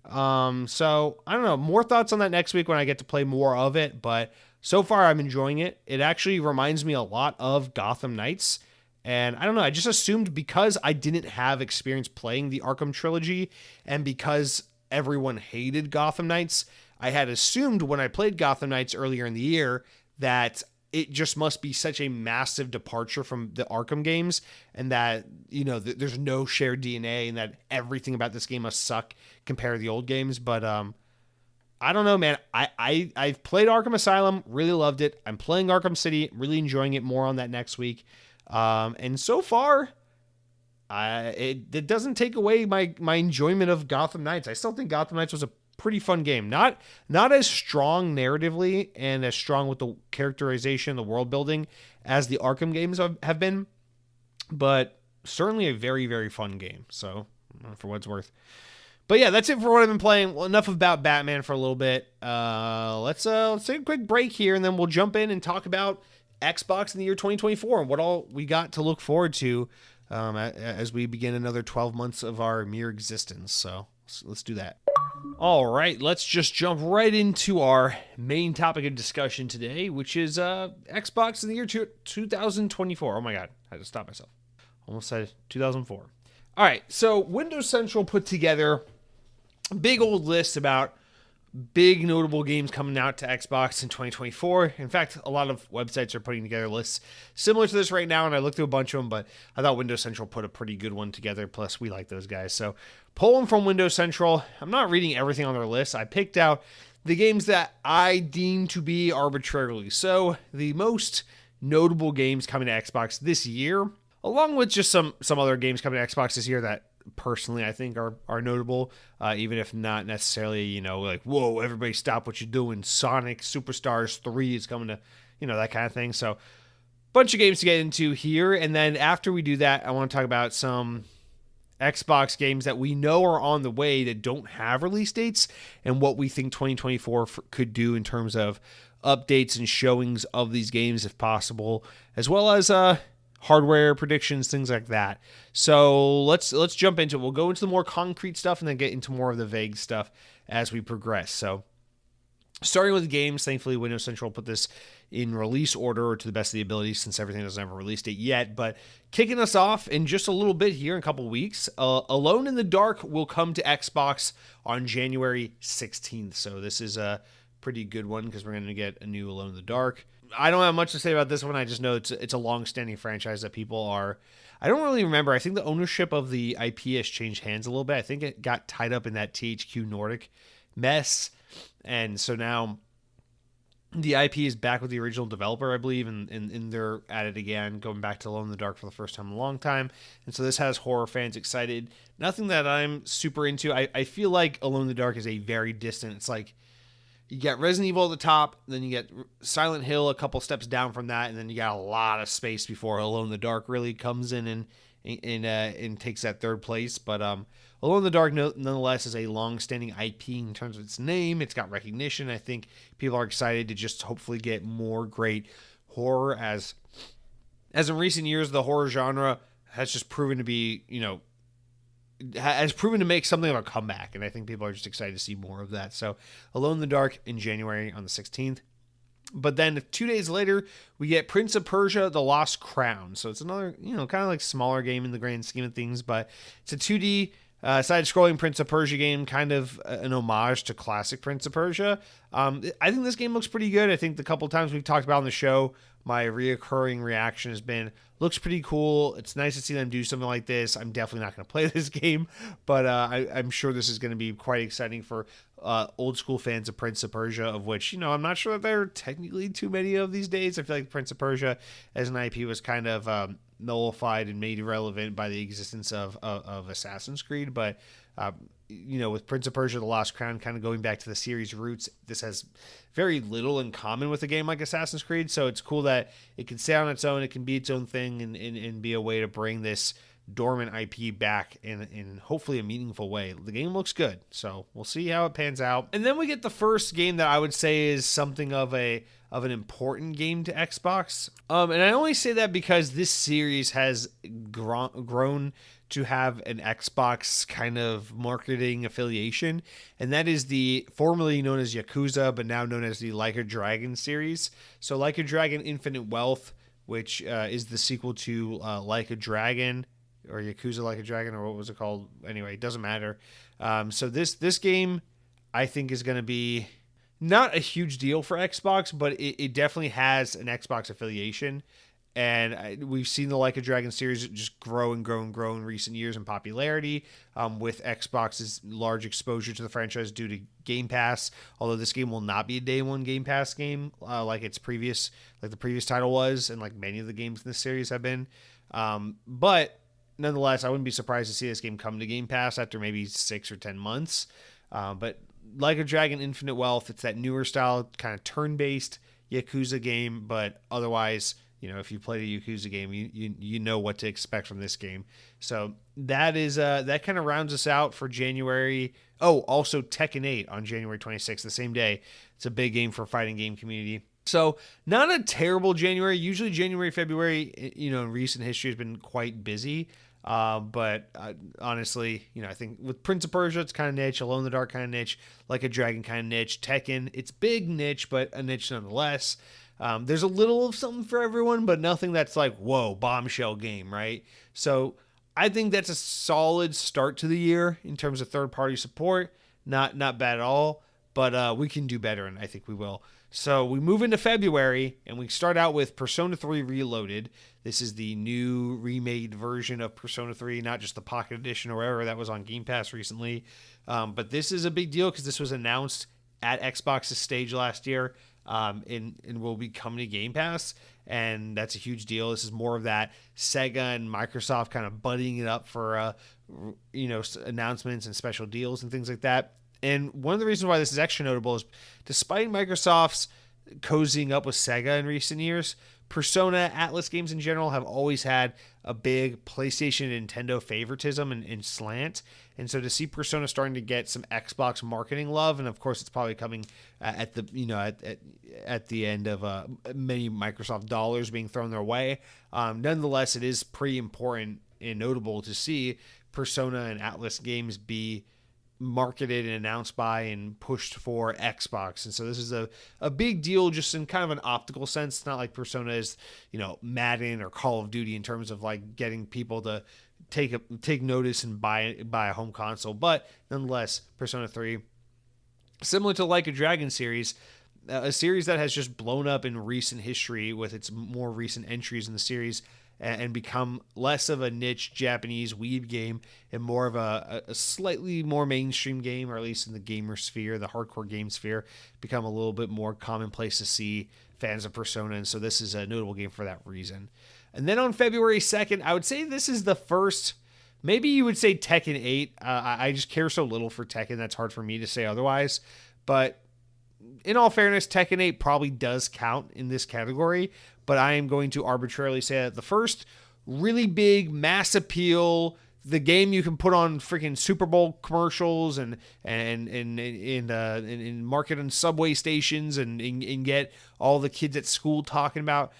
So, I don't know. More thoughts on that next week when I get to play more of it, but so far I'm enjoying it. It actually reminds me a lot of Gotham Knights. And I don't know, I just assumed because I didn't have experience playing the Arkham trilogy and because everyone hated Gotham Knights, I had assumed when I played Gotham Knights earlier in the year that it just must be such a massive departure from the Arkham games and that, there's no shared DNA and that everything about this game must suck compared to the old games. But I don't know, man. I've played Arkham Asylum, really loved it. I'm playing Arkham City, really enjoying it. More on that next week. And so far, it doesn't take away my enjoyment of Gotham Knights. I still think Gotham Knights was a pretty fun game. Not as strong narratively and as strong with the characterization, the world building as the Arkham games have been, but certainly a very, very fun game. So, for what it's worth. But yeah, that's it for what I've been playing. Well, enough about Batman for a little bit. Let's take a quick break here, and then we'll jump in and talk about Xbox in the year 2024 and what all we got to look forward to as we begin another 12 months of our mere existence. So let's do that. All right, let's just jump right into our main topic of discussion today, which is Xbox in the year 2024. Oh my God, I had to stop myself. Almost said 2004. All right, so Windows Central put together a big old list about big notable games coming out to Xbox in 2024. In fact, a lot of websites are putting together lists similar to this right now, and I looked through a bunch of them, but I thought Windows Central put a pretty good one together. Plus, we like those guys. So, pulling from Windows Central, I'm not reading everything on their list. I picked out the games that I deem to be arbitrarily so the most notable games coming to Xbox this year, along with just some other games coming to Xbox this year that personally I think are notable, even if not necessarily, like, whoa, everybody stop what you're doing. Sonic Superstars 3 is coming to, that kind of thing. So, bunch of games to get into here. And then after we do that, I want to talk about some Xbox games that we know are on the way that don't have release dates and what we think 2024 could do in terms of updates and showings of these games if possible, as well as hardware predictions, things like that. So let's jump into it. We'll go into the more concrete stuff and then get into more of the vague stuff as we progress. So starting with games, thankfully Windows Central put this in release order or to the best of the ability since everything doesn't have a release date yet. But kicking us off in just a little bit here in a couple weeks, Alone in the Dark will come to Xbox on January 16th. So this is a pretty good one because we're going to get a new Alone in the Dark. I don't have much to say about this one. I just know it's a long-standing franchise that people are. I don't really remember. I think the ownership of the IP has changed hands a little bit. I think it got tied up in that THQ Nordic mess, and so now the IP is back with the original developer, I believe, and they're at it again, going back to Alone in the Dark for the first time in a long time. And so this has horror fans excited. Nothing that I'm super into. I feel like Alone in the Dark is a very distant. It's like you got Resident Evil at the top, then you get Silent Hill a couple steps down from that, and then you got a lot of space before Alone in the Dark really comes in and takes that third place. But Alone in the Dark, nonetheless, is a long-standing IP in terms of its name. It's got recognition. I think people are excited to just hopefully get more great horror, as in recent years, the horror genre has just proven to be, has proven to make something of a comeback, and I think people are just excited to see more of that. So Alone in the Dark in January on the 16th. But then 2 days later, we get Prince of Persia: The Lost Crown. So it's another, kind of like smaller game in the grand scheme of things, but it's a 2D side-scrolling Prince of Persia game, kind of an homage to classic Prince of Persia. I think this game looks pretty good. I think the couple times we've talked about on the show, my reoccurring reaction has been, looks pretty cool. It's nice to see them do something like this. I'm definitely not going to play this game, but I'm sure this is going to be quite exciting for old school fans of Prince of Persia, of which, I'm not sure that there are technically too many of these days. I feel like Prince of Persia as an IP was kind of nullified and made irrelevant by the existence of Assassin's Creed, but with Prince of Persia: The Lost Crown kind of going back to the series roots, this has very little in common with a game like Assassin's Creed, so it's cool that it can stay on its own, it can be its own thing, and be a way to bring this dormant IP back in hopefully a meaningful way. The game looks good, so we'll see how it pans out. And then we get the first game that I would say is something of an important game to Xbox. And I only say that because this series has grown to have an Xbox kind of marketing affiliation, and that is the formerly known as Yakuza, but now known as the Like a Dragon series. So Like a Dragon Infinite Wealth, which is the sequel to Like a Dragon, or Yakuza Like a Dragon, or what was it called? Anyway, it doesn't matter. So this game, I think, is going to be not a huge deal for Xbox, but it definitely has an Xbox affiliation. And we've seen the Like a Dragon series just grow and grow and grow in recent years in popularity, with Xbox's large exposure to the franchise due to Game Pass. Although this game will not be a day one Game Pass game, like the previous title was, and like many of the games in this series have been. But nonetheless, I wouldn't be surprised to see this game come to Game Pass after maybe 6 or 10 months. But Like a Dragon Infinite Wealth, it's that newer style, kind of turn-based Yakuza game, but otherwise, if you played a Yakuza game, you know what to expect from this game. So that is that kind of rounds us out for January. Oh, also Tekken 8 on January 26th, the same day. It's a big game for fighting game community. So not a terrible January. Usually January, February, in recent history has been quite busy. But honestly, I think with Prince of Persia, it's kind of niche. Alone in the Dark kind of niche. Like a Dragon kind of niche. Tekken, it's big niche, but a niche nonetheless. There's a little of something for everyone, but nothing that's like, whoa, bombshell game, right? So I think that's a solid start to the year in terms of third-party support. Not bad at all, but we can do better, and I think we will. So we move into February, and we start out with Persona 3 Reloaded. This is the new remade version of Persona 3, not just the Pocket Edition or whatever that was on Game Pass recently. But this is a big deal because this was announced at Xbox's stage last year, and will be coming to Game Pass, and that's a huge deal. This is more of that Sega and Microsoft kind of buddying it up for announcements and special deals and things like that. And one of the reasons why this is extra notable is, despite Microsoft's cozying up with Sega in recent years, Persona, Atlas games in general, have always had a big PlayStation and Nintendo favoritism and slant. And so to see Persona starting to get some Xbox marketing love, and of course it's probably coming at the end of many Microsoft dollars being thrown their way. Nonetheless, it is pretty important and notable to see Persona and Atlas games be marketed and announced by and pushed for Xbox. And so this is a big deal just in kind of an optical sense. It's not like Persona is, Madden or Call of Duty in terms of like getting people to take notice and buy a home console. But nonetheless, Persona 3, similar to Like a Dragon series, a series that has just blown up in recent history with its more recent entries in the series and become less of a niche Japanese weeb game and more of a slightly more mainstream game, or at least in the gamer sphere, the hardcore game sphere, become a little bit more commonplace to see fans of Persona. And so this is a notable game for that reason. And then on February 2nd, I would say this is the first, maybe you would say Tekken 8. I just care so little for Tekken, that's hard for me to say otherwise. But in all fairness, Tekken 8 probably does count in this category, but I am going to arbitrarily say that the first really big mass appeal, the game you can put on freaking Super Bowl commercials and market on subway stations and get all the kids at school talking about,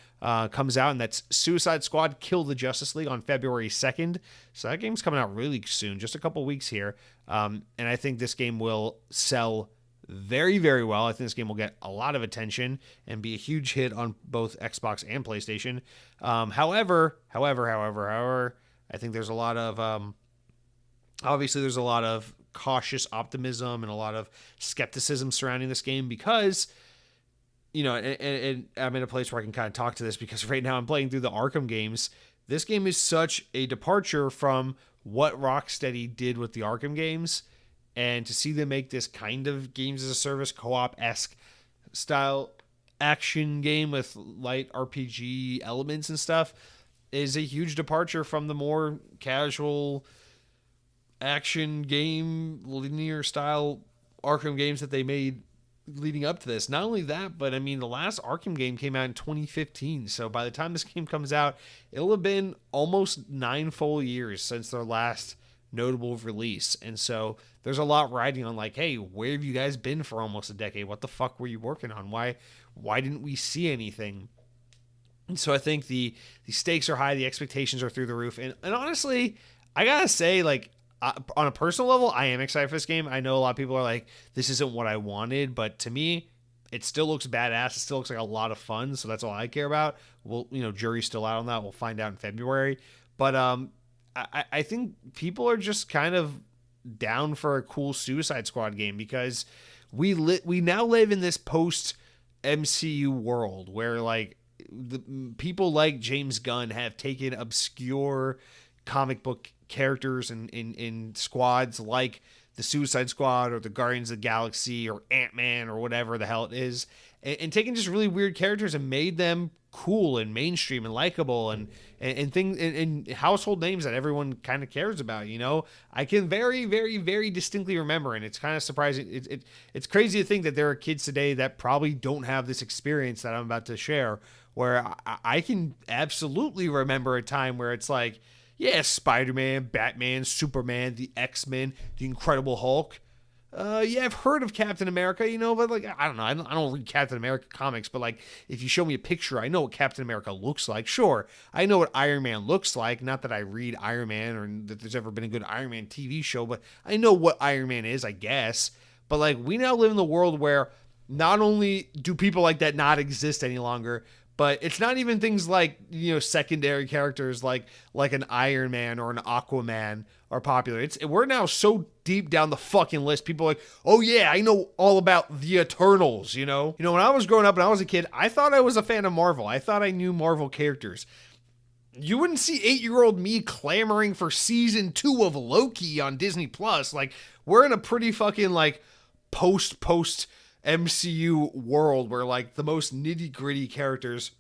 comes out, and that's Suicide Squad Kill the Justice League on February 2nd. So that game's coming out really soon, just a couple weeks here. And I think this game will sell very, very well. I think this game will get a lot of attention and be a huge hit on both Xbox and PlayStation. However, I think there's a lot of, obviously there's a lot of cautious optimism and a lot of skepticism surrounding this game because, you know, and I'm in a place where I can kind of talk to this because right now I'm playing through the Arkham games. This game is such a departure from what Rocksteady did with the Arkham games. And to see them make this kind of games as a service, co-op-esque style action game with light RPG elements and stuff is a huge departure from the more casual action game, linear style Arkham games that they made leading up to this. Not only that, but I mean, the last Arkham game came out in 2015. So by the time this game comes out, it'll have been almost 9 full years since their last notable release. And so there's a lot riding on like, hey, where have you guys been for almost a decade? What the fuck were you working on? Why didn't we see anything? And so I think the stakes are high, the expectations are through the roof. And honestly, I gotta say, like, on a personal level, I am excited for this game. I know a lot of people are like, this isn't what I wanted, but to me, it still looks badass. It still looks like a lot of fun. So that's all I care about. Well, you know, jury's still out on that. We'll find out in February. But I think people are just kind of down for a cool Suicide Squad game because we now live in this post MCU world where like the people like James Gunn have taken obscure comic book characters in squads like the Suicide Squad or the Guardians of the Galaxy or Ant-Man or whatever the hell it is, and taken just really weird characters and made them cool and mainstream and likable and things and household names that everyone kind of cares about. You know, I can very, very, very distinctly remember, and it's kind of surprising. It's crazy to think that there are kids today that probably don't have this experience that I'm about to share, where I can absolutely remember a time where it's like, yeah, Spider-Man, Batman, Superman, the X-Men, the Incredible Hulk. Yeah, I've heard of Captain America, you know, but like, I don't know. I don't read Captain America comics, but like, if you show me a picture, I know what Captain America looks like. Sure, I know what Iron Man looks like. Not that I read Iron Man or that there's ever been a good Iron Man TV show, but I know what Iron Man is, I guess. But like, we now live in the world where not only do people like that not exist any longer, but it's not even things like, you know, secondary characters like an Iron Man or an Aquaman are popular. We're now so deep down the fucking list. People are like, oh yeah, I know all about the Eternals, you know? You know, when I was growing up and I was a kid, I thought I was a fan of Marvel. I thought I knew Marvel characters. You wouldn't see 8-year-old me clamoring for season 2 of Loki on Disney Plus. Like, we're in a pretty fucking like post MCU world where like the most nitty-gritty characters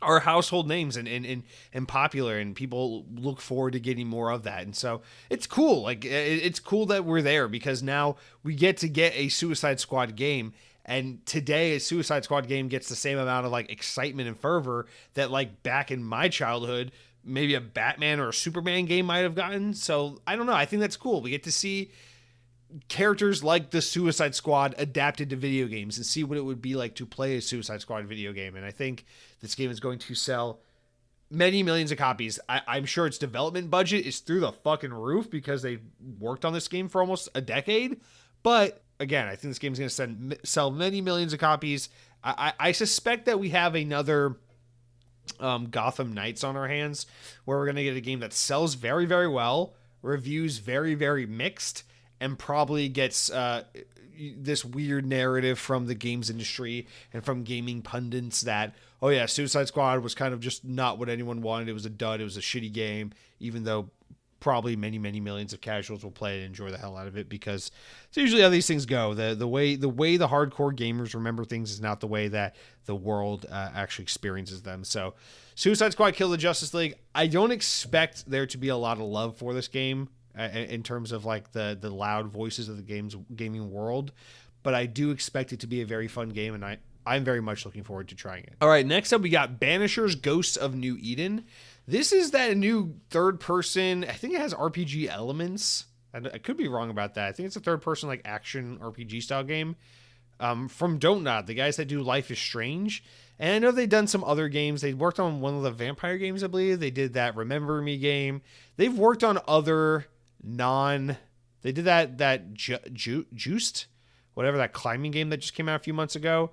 are household names and popular, and people look forward to getting more of that. And so it's cool. Like, it's cool that we're there because now we get a Suicide Squad game. And today a Suicide Squad game gets the same amount of like excitement and fervor that like back in my childhood, maybe a Batman or a Superman game might have gotten. So I don't know. I think that's cool. We get to see characters like the Suicide Squad adapted to video games and see what it would be like to play a Suicide Squad video game. And I think this game is going to sell many millions of copies. I'm sure its development budget is through the fucking roof because they worked on this game for almost a decade. But again, I think this game is going to sell many millions of copies. I suspect that we have another Gotham Knights on our hands where we're going to get a game that sells very, very well, reviews very, very mixed, and probably gets this weird narrative from the games industry and from gaming pundits that, oh yeah, Suicide Squad was kind of just not what anyone wanted. It was a dud. It was a shitty game, even though probably many, many millions of casuals will play it and enjoy the hell out of it, because it's usually how these things go. The way the hardcore gamers remember things is not the way that the world actually experiences them. So Suicide Squad Kill the Justice League, I don't expect there to be a lot of love for this game in terms of like the loud voices of the gaming world, but I do expect it to be a very fun game, and I'm very much looking forward to trying it. All right, next up we got Banishers Ghosts of New Eden. This is that new third person, I think it has RPG elements. I could be wrong about that. I think it's a third person like action RPG style game from Don't Nod, the guys that do Life is Strange. And I know they've done some other games. They worked on one of the vampire games, I believe. They did that Remember Me game. They've worked on other they did that Juiced, whatever, that climbing game that just came out a few months ago.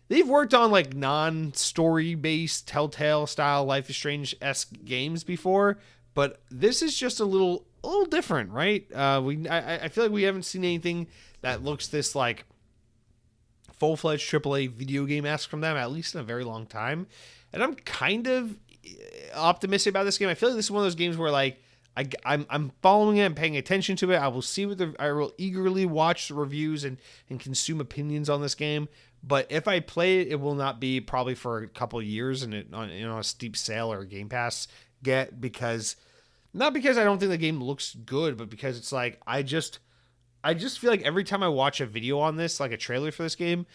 They've worked on like non-story based Telltale style Life is Strange-esque games before, but this is just a little different, right? I feel like we haven't seen anything that looks this like full-fledged AAA video game-esque from them, at least in a very long time. And I'm kind of optimistic about this game. I feel like this is one of those games where like I'm following it and paying attention to it. I will see I will eagerly watch the reviews and consume opinions on this game. But if I play it, it will not be probably for a couple of years and on a steep sale or a Game Pass not because I don't think the game looks good, but because it's like I just feel like every time I watch a video on this, like a trailer for this game,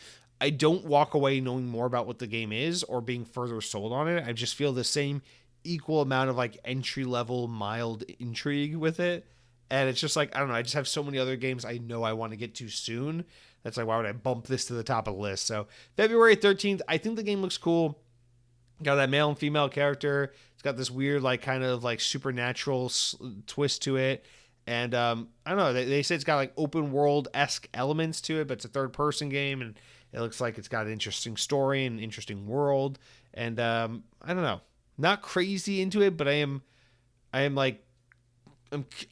I don't walk away knowing more about what the game is or being further sold on it. I just feel the same equal amount of like entry level mild intrigue with it, and it's just like, I don't know, I just have so many other games I know I want to get to soon. That's like, why would I bump this to the top of the list? So February 13th, I think the game looks cool. Got that male and female character. It's got this weird like kind of like supernatural twist to it, and I don't know, they say it's got like open world-esque elements to it, but it's a third person game, and it looks like it's got an interesting story and an interesting world. And I don't know, not crazy into it, but I'm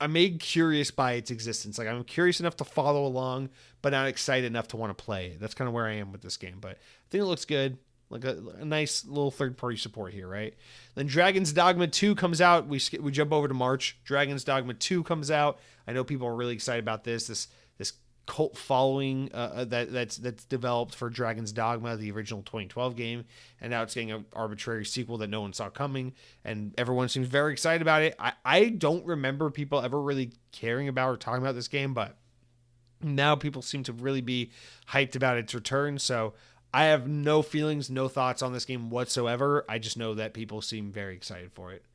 made curious by its existence. Like, I'm curious enough to follow along, but not excited enough to want to play it. That's kind of where I am with this game, but I think it looks good. Like a nice little third-party support here, right? Then Dragon's Dogma 2 comes out. We jump over to March. Dragon's Dogma 2 comes out. I know people are really excited about this cult following that's developed for Dragon's Dogma, the original 2012 game, and now it's getting an arbitrary sequel that no one saw coming, and everyone seems very excited about it. I don't remember people ever really caring about or talking about this game, but now people seem to really be hyped about its return, so I have no feelings, no thoughts on this game whatsoever. I just know that people seem very excited for it.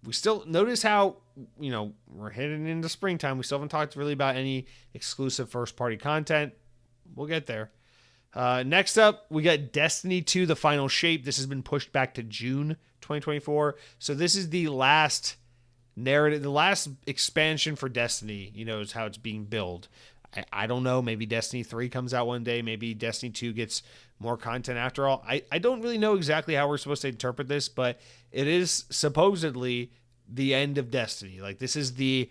We still notice how, we're heading into springtime. We still haven't talked really about any exclusive first party content. We'll get there. Next up, we got Destiny 2, The Final Shape. This has been pushed back to June 2024. So this is the last narrative, the last expansion for Destiny, is how it's being billed. I don't know. Maybe Destiny 3 comes out one day. Maybe Destiny 2 gets more content after all. I don't really know exactly how we're supposed to interpret this, but it is supposedly the end of Destiny. Like, this is the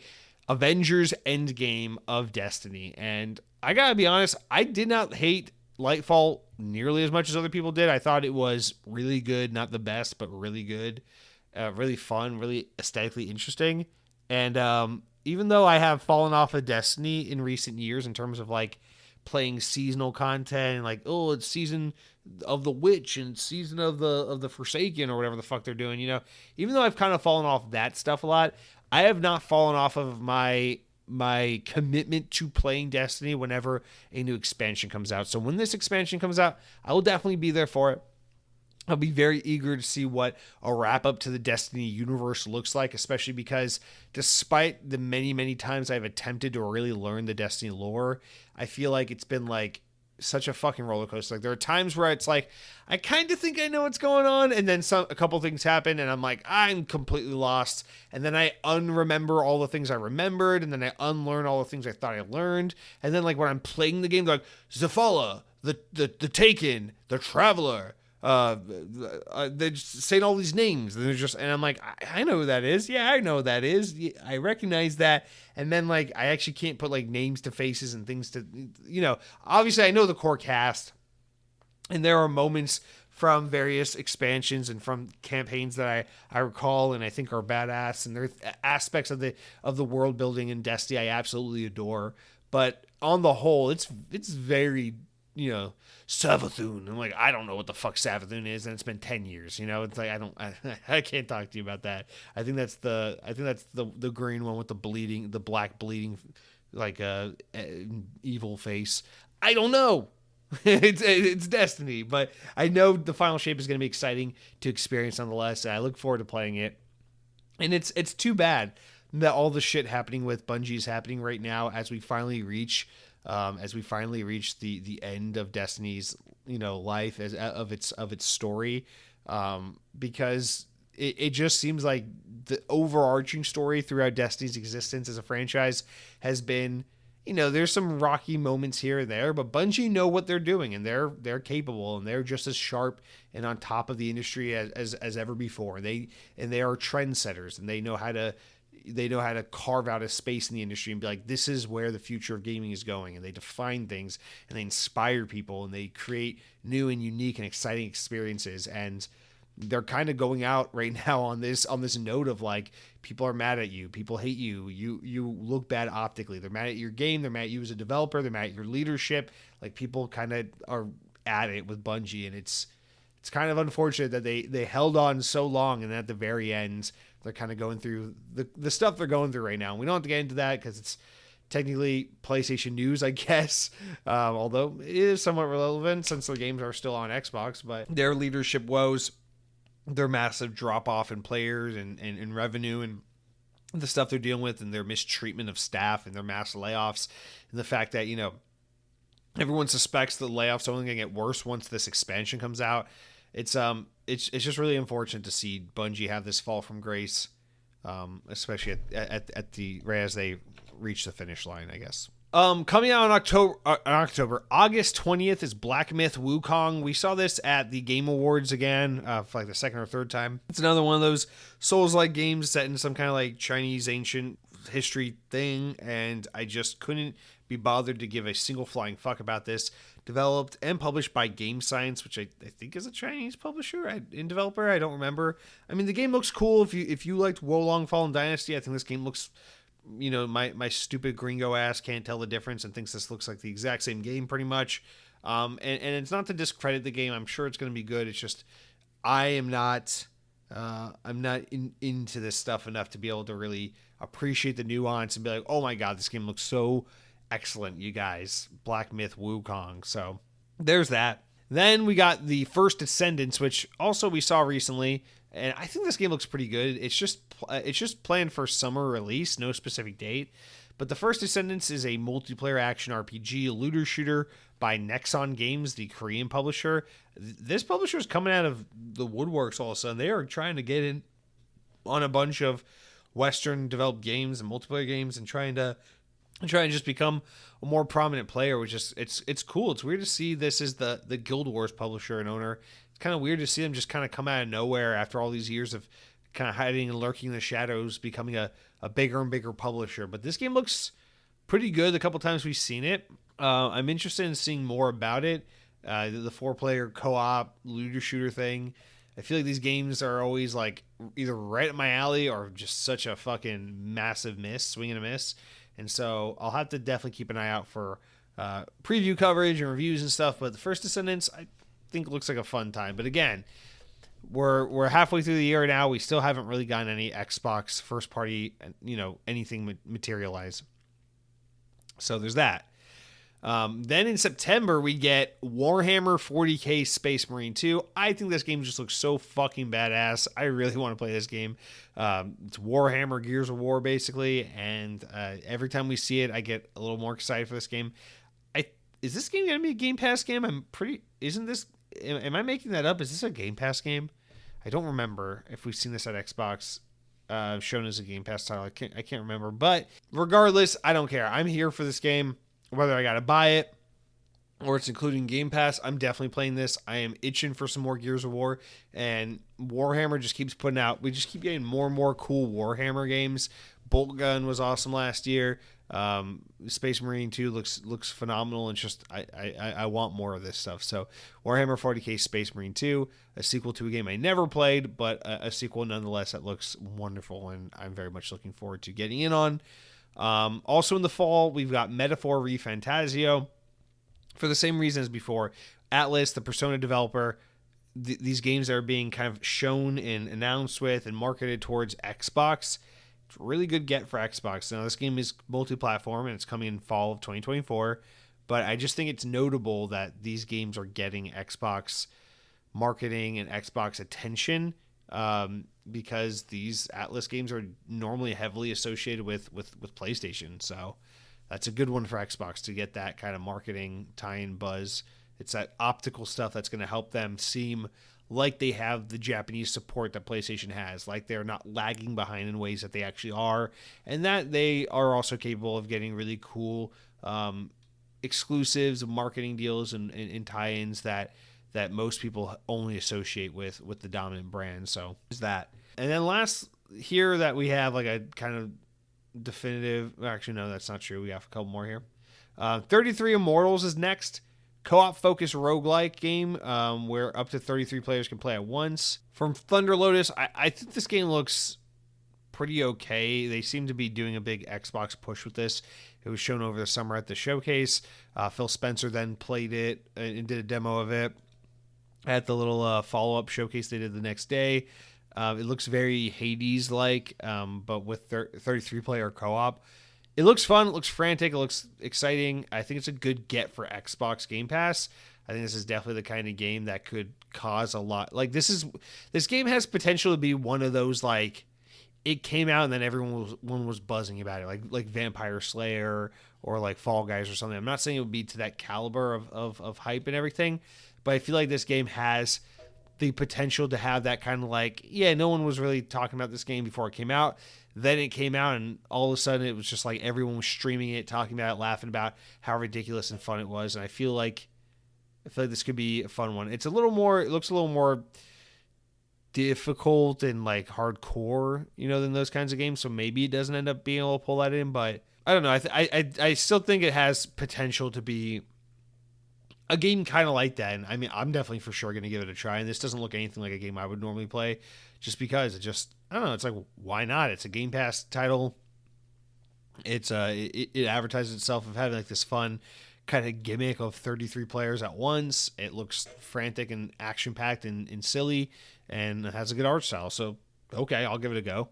Avengers Endgame of Destiny. And I gotta be honest, I did not hate Lightfall nearly as much as other people did. I thought it was really good. Not the best, but really good. Really fun, really aesthetically interesting. And even though I have fallen off of Destiny in recent years in terms of like playing seasonal content and like, oh, it's season of the Witch and season of the Forsaken or whatever the fuck they're doing, even though I've kind of fallen off that stuff a lot, I have not fallen off of my commitment to playing Destiny whenever a new expansion comes out. So when this expansion comes out, I will definitely be there for it. I'll be very eager to see what a wrap up to the Destiny universe looks like, especially because despite the many, many times I've attempted to really learn the Destiny lore, I feel like it's been like such a fucking roller coaster. Like, there are times where it's like, I kind of think I know what's going on, and then a couple things happen, and I'm like, I'm completely lost. And then I unremember all the things I remembered, and then I unlearn all the things I thought I learned. And then like when I'm playing the game, they're like, Zafala, the Taken, the Traveler, they're just saying all these names, and they're just, and I'm like, I know who that is. Yeah, I know who that is. I recognize that. And then like, I actually can't put like names to faces and things to, obviously I know the core cast, and there are moments from various expansions and from campaigns that I recall and I think are badass, and there's aspects of the world building in Destiny I absolutely adore. But on the whole, it's very, Savathun. I'm like, I don't know what the fuck Savathun is, and it's been 10 years. It's like I can't talk to you about that. I think that's the green one with the black bleeding, like evil face. I don't know. It's Destiny, but I know the final shape is going to be exciting to experience nonetheless, and I look forward to playing it. And it's too bad that all the shit happening with Bungie is happening right now as we finally reach the end of Destiny's life of its story, because it just seems like the overarching story throughout Destiny's existence as a franchise has been, there's some rocky moments here and there, but Bungie know what they're doing, and they're capable, and they're just as sharp and on top of the industry as ever before. They are trendsetters, and they know how to carve out a space in the industry and be like, this is where the future of gaming is going. And they define things, and they inspire people, and they create new and unique and exciting experiences. And they're kind of going out right now on this note of like, people are mad at you, people hate you, you look bad optically, they're mad at your game, they're mad at you as a developer, they're mad at your leadership. Like, people kind of are at it with Bungie, and it's kind of unfortunate that they held on so long, and at the very end they're kind of going through the stuff they're going through right now. And we don't have to get into that because it's technically PlayStation news, I guess, although it is somewhat relevant since the games are still on Xbox. But their leadership woes, their massive drop off in players and revenue, and the stuff they're dealing with, and their mistreatment of staff, and their mass layoffs, and the fact that everyone suspects the layoffs are only going to get worse once this expansion comes out. It's just really unfortunate to see Bungie have this fall from grace, especially at the right as they reach the finish line, I guess. Coming out in October, August 20th is Black Myth Wukong. We saw this at the Game Awards again, for like the second or third time. It's another one of those Souls-like games set in some kind of like Chinese ancient history thing, and I just couldn't be bothered to give a single flying fuck about this. Developed and published by Game Science, which I think is a Chinese publisher and developer. I don't remember. I mean, the game looks cool. If you liked Wolong Fallen Dynasty, I think this game looks, my stupid gringo ass can't tell the difference and thinks this looks like the exact same game pretty much. And it's not to discredit the game. I'm sure it's going to be good. It's just I'm not into this stuff enough to be able to really appreciate the nuance and be like, oh my god, this game looks so excellent, you guys. Black Myth Wukong. So there's that. Then we got the First Descendants, which also we saw recently, and I think this game looks pretty good. It's just planned for summer release, no specific date. But the First Descendants is a multiplayer action RPG looter shooter by Nexon Games, the Korean publisher. This publisher is coming out of the woodworks all of a sudden. They are trying to get in on a bunch of Western developed games and multiplayer games and trying to just become a more prominent player, which is it's cool. It's weird to see this as the Guild Wars publisher and owner. It's kind of weird to see them just kind of come out of nowhere after all these years of kind of hiding and lurking in the shadows, becoming a bigger and bigger publisher. But this game looks pretty good the couple times we've seen it. I'm interested in seeing more about it. The 4-player co-op looter shooter thing. I feel like these games are always like either right up my alley or just such a fucking massive miss, swing and a miss. And so I'll have to definitely keep an eye out for preview coverage and reviews and stuff. But the First Descendants, I think, looks like a fun time. But again, we're halfway through the year now. We still haven't really gotten any Xbox first party, anything materialize. So there's that. Then in September, we get Warhammer 40k Space Marine 2. I think this game just looks so fucking badass. I really want to play this game. It's Warhammer Gears of War, basically, and every time we see it, I get a little more excited for this game. Is this game going to be a Game Pass game? Am I making that up? Is this a Game Pass game? I don't remember if we've seen this at Xbox. Shown as a Game Pass title. I can't remember. But regardless, I don't care. I'm here for this game. Whether I got to buy it, or it's including Game Pass, I'm definitely playing this. I am itching for some more Gears of War, and Warhammer just keeps putting out. We just keep getting more and more cool Warhammer games. Bolt Gun was awesome last year. Space Marine 2 looks phenomenal, and just I want more of this stuff. So Warhammer 40k Space Marine 2, a sequel to a game I never played, but a sequel nonetheless that looks wonderful, and I'm very much looking forward to getting in on. Also in the fall, we've got Metaphor ReFantazio. For the same reason as before, Atlas, the Persona developer, these games that are being kind of shown and announced with and marketed towards Xbox. It's a really good get for Xbox. Now, this game is multi-platform, and it's coming in fall of 2024, but I just think it's notable that these games are getting Xbox marketing and Xbox attention, because these Atlas games are normally heavily associated with PlayStation. So that's a good one for Xbox to get that kind of marketing tie-in buzz. It's that optical stuff that's going to help them seem like they have the Japanese support that PlayStation has, like they're not lagging behind in ways that they actually are, and that they are also capable of getting really cool exclusives, marketing deals, and tie-ins that most people only associate with the dominant brand. So is that. And then last here that we have like a kind of definitive, actually no, that's not true, we have a couple more here. 33 Immortals is next. Co-op focused roguelike game where up to 33 players can play at once. From Thunder Lotus, I think this game looks pretty okay. They seem to be doing a big Xbox push with this. It was shown over the summer at the showcase. Phil Spencer then played it and did a demo of it at the little follow-up showcase they did the next day. It looks very Hades-like, but with 33-player co-op. It looks fun. It looks frantic. It looks exciting. I think it's a good get for Xbox Game Pass. I think this is definitely the kind of game that could cause a lot. Like this game has potential to be one of those, like, it came out and then everyone was buzzing about it, like Vampire Slayer or like Fall Guys or something. I'm not saying it would be to that caliber of hype and everything, but I feel like this game has the potential to have that kind of like, yeah, no one was really talking about this game before it came out. Then it came out and all of a sudden it was just like everyone was streaming it, talking about it, laughing about how ridiculous and fun it was. And I feel like this could be a fun one. It looks a little more difficult and like hardcore, than those kinds of games. So maybe it doesn't end up being able to pull that in, but I don't know. I still think it has potential to be a game kind of like that. And I mean, I'm definitely for sure going to give it a try. And this doesn't look anything like a game I would normally play, just because I don't know. It's like, why not? It's a Game Pass title. It's it advertises itself of having like this fun kind of gimmick of 33 players at once. It looks frantic and action packed and silly, and it has a good art style. So okay, I'll give it a go.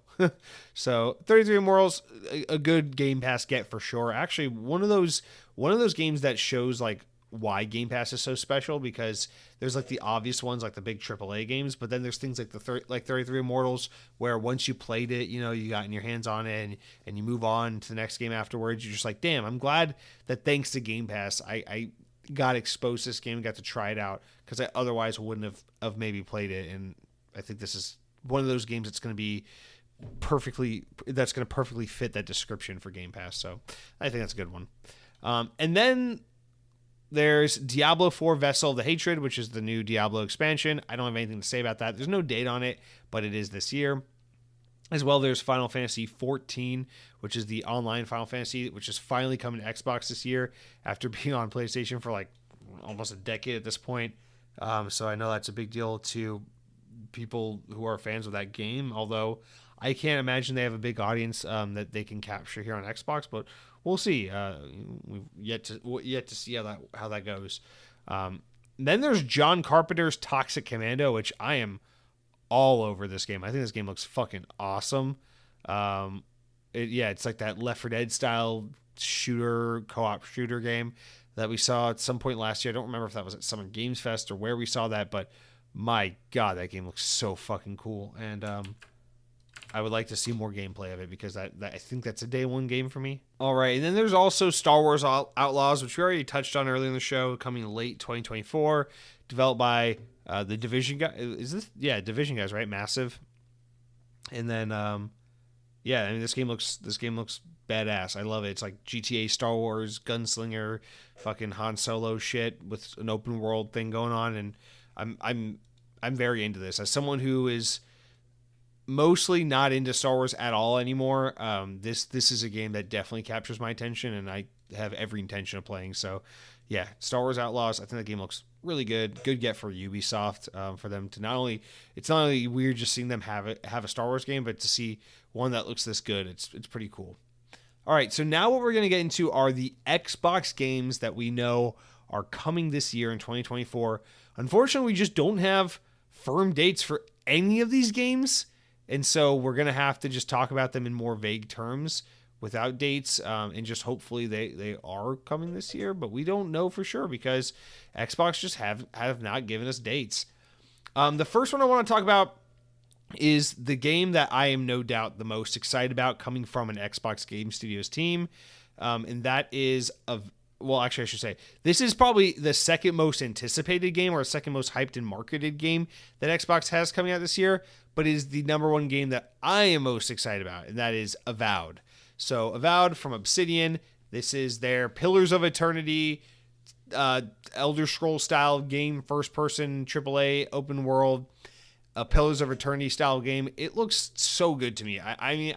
So 33 Immortals, a good Game Pass get for sure. Actually, one of those games that shows like why Game Pass is so special, because there's like the obvious ones, like the big AAA games, but then there's things like 33 Immortals, where once you played it, you got in your hands on it and you move on to the next game afterwards. You're just like, damn, I'm glad that thanks to Game Pass, I got exposed to this game and got to try it out, because I otherwise wouldn't have maybe played it. And I think this is one of those games that's going to perfectly fit that description for Game Pass. So I think that's a good one. And then there's Diablo 4 Vessel of the Hatred, which is the new Diablo expansion. I don't have anything to say about that. There's no date on it, but it is this year. As well, there's Final Fantasy 14, which is the online Final Fantasy, which is finally coming to Xbox this year after being on PlayStation for like almost a decade at this point. So I know that's a big deal to people who are fans of that game, although I can't imagine they have a big audience that they can capture here on Xbox, but we'll see. We've yet to see how that goes. Then there's John Carpenter's Toxic Commando, which I am all over this game. I think this game looks fucking awesome. It's like that Left 4 Dead style co-op shooter game that we saw at some point last year. I don't remember if that was at Summer Games Fest or where we saw that, but my God, that game looks so fucking cool. And I would like to see more gameplay of it, because I think that's a day one game for me. All right, and then there's also Star Wars Outlaws, which we already touched on earlier in the show, coming late 2024, developed by the Division guys. Division guys, right? Massive. And then, yeah, I mean this game looks badass. I love it. It's like GTA, Star Wars, gunslinger, fucking Han Solo shit with an open world thing going on, and I'm very into this. As someone who is mostly not into Star Wars at all anymore, this is a game that definitely captures my attention, and I have every intention of playing. So, yeah, Star Wars Outlaws. I think the game looks really good. Good get for Ubisoft, for them to it's not only weird just seeing them have a Star Wars game, but to see one that looks this good, it's pretty cool. All right, so now what we're going to get into are the Xbox games that we know are coming this year in 2024. Unfortunately, we just don't have firm dates for any of these games, and so we're going to have to just talk about them in more vague terms without dates, and just hopefully they are coming this year, but we don't know for sure because Xbox just have not given us dates. The first one I want to talk about is the game that I am no doubt the most excited about coming from an Xbox Game Studios team, and that is actually I should say this is probably the second most anticipated game or second most hyped and marketed game that Xbox has coming out this year, but it is the number one game that I am most excited about, and that is Avowed. So Avowed from Obsidian, this is their Pillars of Eternity, Elder Scrolls style game, first person AAA open world, Pillars of Eternity style game. It looks so good to me. I mean,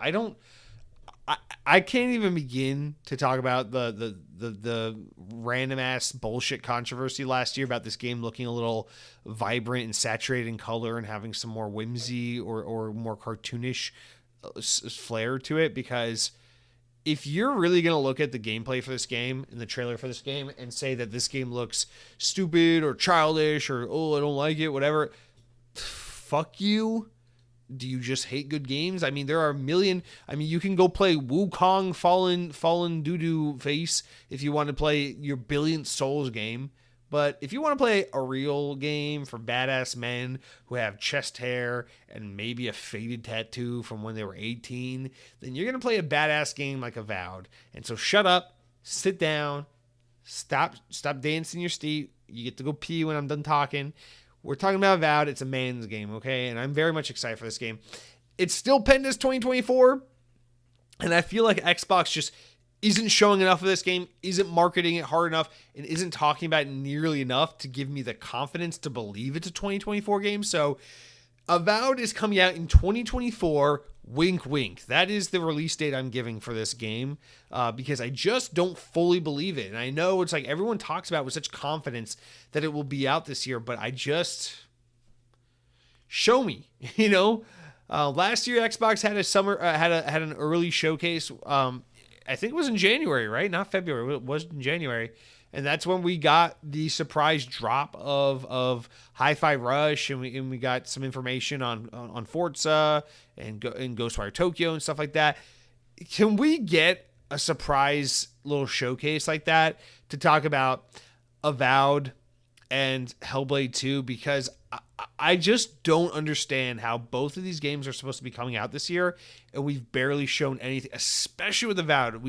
I can't even begin to talk about the random ass bullshit controversy last year about this game looking a little vibrant and saturated in color and having some more whimsy or more cartoonish flair to it, because if you're really going to look at the gameplay for this game and the trailer for this game and say that this game looks stupid or childish or, oh, I don't like it, whatever, fuck you. Do you just hate good games? I mean, there are a million. I mean, you can go play Wukong Fallen Doo-Doo Face if you want to play your billionth Souls game. But if you want to play a real game for badass men who have chest hair and maybe a faded tattoo from when they were 18, then you're going to play a badass game like Avowed. And so shut up, sit down, stop dancing your seat. You get to go pee when I'm done talking. We're talking about Avowed. It's a man's game, okay? And I'm very much excited for this game. It's still pending as 2024, and I feel like Xbox just isn't showing enough of this game, isn't marketing it hard enough, and isn't talking about it nearly enough to give me the confidence to believe it's a 2024 game. So Avowed is coming out in 2024. Wink, wink. That is the release date I'm giving for this game, because I just don't fully believe it. And I know it's like everyone talks about with such confidence that it will be out this year, but I just show me, you know. Last year Xbox had a summer had an early showcase. I think it was in January, right? Not February. It was in January. And that's when we got the surprise drop of Hi-Fi Rush, and we got some information on Forza and Ghostwire Tokyo and stuff like that. Can we get a surprise little showcase like that to talk about Avowed and Hellblade 2? Because I just don't understand how both of these games are supposed to be coming out this year, and we've barely shown anything, especially with Avowed.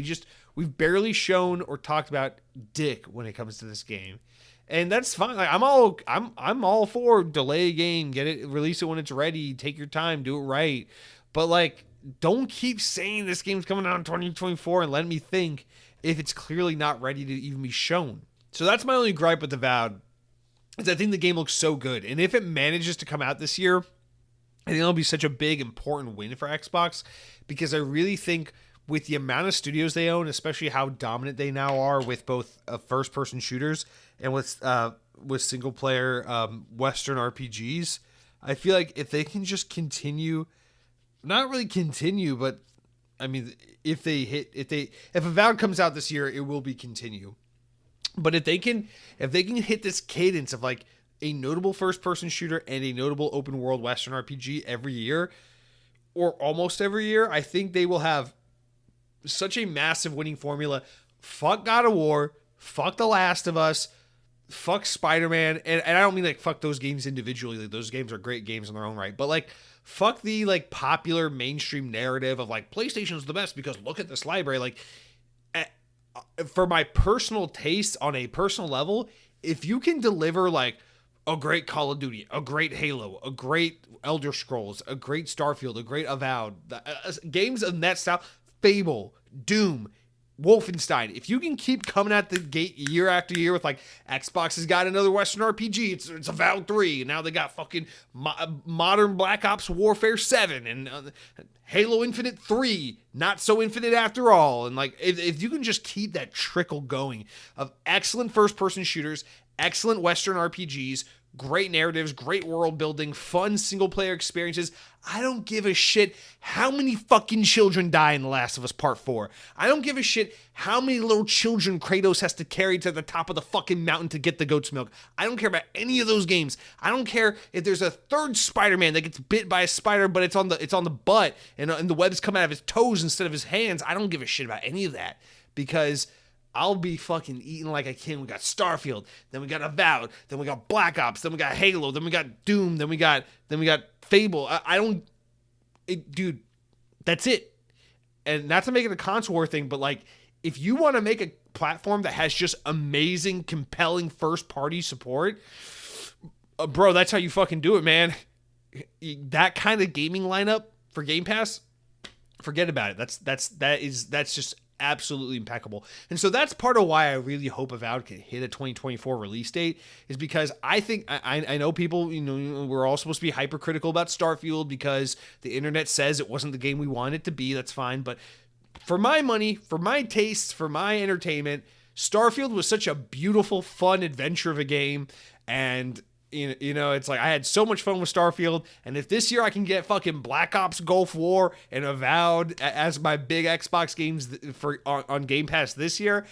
We've barely shown or talked about dick when it comes to this game. And that's fine. Like, I'm all for delay a game, get it, release it when it's ready, take your time, do it right. But like, don't keep saying this game's coming out in 2024 and let me think if it's clearly not ready to even be shown. So that's my only gripe with Avowed, is I think the game looks so good. And if it manages to come out this year, I think it'll be such a big, important win for Xbox, because I really think with the amount of studios they own, especially how dominant they now are with both first-person shooters and with single-player Western RPGs, I feel like if they can just continue, not really continue, but I mean, if Avowed comes out this year, it will be continue. But if they can hit this cadence of like a notable first-person shooter and a notable open-world Western RPG every year, or almost every year, I think they will have such a massive winning formula. Fuck God of War, fuck The Last of Us, fuck Spider-Man, and I don't mean like fuck those games individually. Like, those games are great games in their own right, but like fuck the like popular mainstream narrative of like PlayStation's the best because look at this library. Like, for my personal taste on a personal level, if you can deliver like a great Call of Duty, a great Halo, a great Elder Scrolls, a great Starfield, a great Avowed, games of that style, Fable, Doom, Wolfenstein. If you can keep coming at the gate year after year with like Xbox has got another Western RPG, it's Avowed 3, and now they got fucking modern Black Ops Warfare 7 and Halo Infinite 3, not so infinite after all. And like if you can just keep that trickle going of excellent first person shooters, excellent Western RPGs, great narratives, great world building, fun single player experiences. I don't give a shit how many fucking children die in The Last of Us Part 4. I don't give a shit how many little children Kratos has to carry to the top of the fucking mountain to get the goat's milk. I don't care about any of those games. I don't care if there's a third Spider-Man that gets bit by a spider, but it's on the butt and the webs come out of his toes instead of his hands. I don't give a shit about any of that because I'll be fucking eating like a king. We got Starfield, then we got Avowed, then we got Black Ops, then we got Halo, then we got Doom, then we got Fable. Dude, that's it. And not to make it a console war thing, but like, if you want to make a platform that has just amazing, compelling first party support, bro, that's how you fucking do it, man. That kind of gaming lineup for Game Pass, forget about it. That's just absolutely impeccable. And so that's part of why I really hope Avowed can hit a 2024 release date, is because I think I know people, we're all supposed to be hypercritical about Starfield because the internet says it wasn't the game we wanted it to be. That's fine. But for my money, for my tastes, for my entertainment, Starfield was such a beautiful, fun adventure of a game. And it's like I had so much fun with Starfield, and if this year I can get fucking Black Ops Gulf War and Avowed as my big Xbox games on Game Pass this year,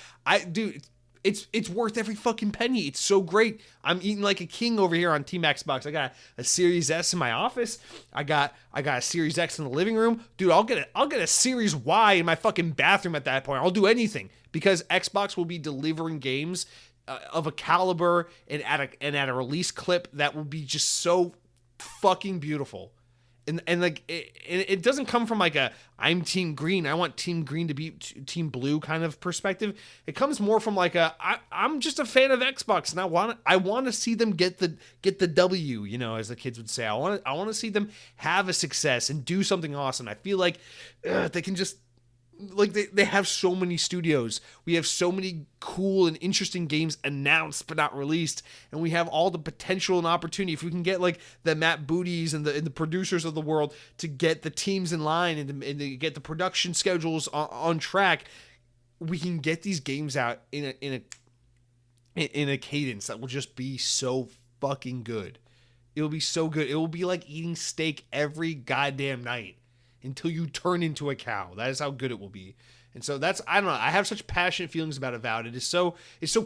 it's worth every fucking penny. It's so great. I'm eating like a king over here on Team Xbox. I got a Series S in my office. I got a Series X in the living room. Dude, I'll get a Series Y in my fucking bathroom at that point. I'll do anything because Xbox will be delivering games of a caliber and at a release clip that will be just so fucking beautiful. And like it doesn't come from like I'm Team Green, I want Team Green to be Team Blue kind of perspective. It comes more from like I'm just a fan of Xbox, and I want to see them get the W, as the kids would say. I want to see them have a success and do something awesome. I feel like they can just, like, they have so many studios. We have so many cool and interesting games announced but not released, and we have all the potential and opportunity. If we can get like the Matt Booties and the producers of the world to get the teams in line and to get the production schedules on track, we can get these games out in a cadence that will just be so fucking good. It will be so good. It will be like eating steak every goddamn night until you turn into a cow. That is how good it will be. And so I don't know. I have such passionate feelings about Avowed. It's so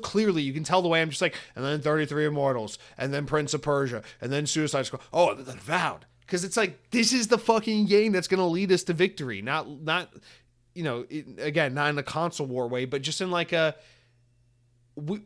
clearly, you can tell the way I'm just like, and then 33 Immortals, and then Prince of Persia, and then Suicide Squad. Oh, and then Avowed. Because it's like, this is the fucking game that's going to lead us to victory. Not again, not in a console war way, but just in like a,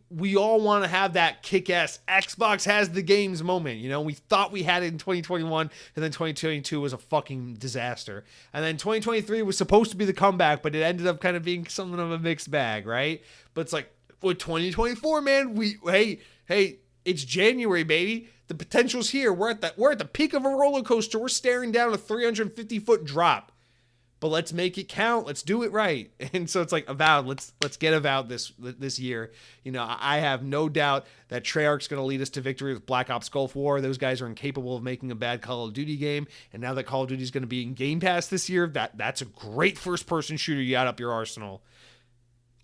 we all want to have that kick-ass Xbox has the games moment. We thought we had it in 2021, and then 2022 was a fucking disaster. And then 2023 was supposed to be the comeback, but it ended up kind of being something of a mixed bag, right? But it's like, with 2024, man, hey, it's January, baby. The potential's here. We're at the peak of a roller coaster. We're staring down a 350-foot drop. But let's make it count. Let's do it right. And so it's like Avowed. Let's get Avowed this year. I have no doubt that Treyarch's going to lead us to victory with Black Ops Gulf War. Those guys are incapable of making a bad Call of Duty game. And now that Call of Duty is going to be in Game Pass this year, that's a great first-person shooter you got up your arsenal.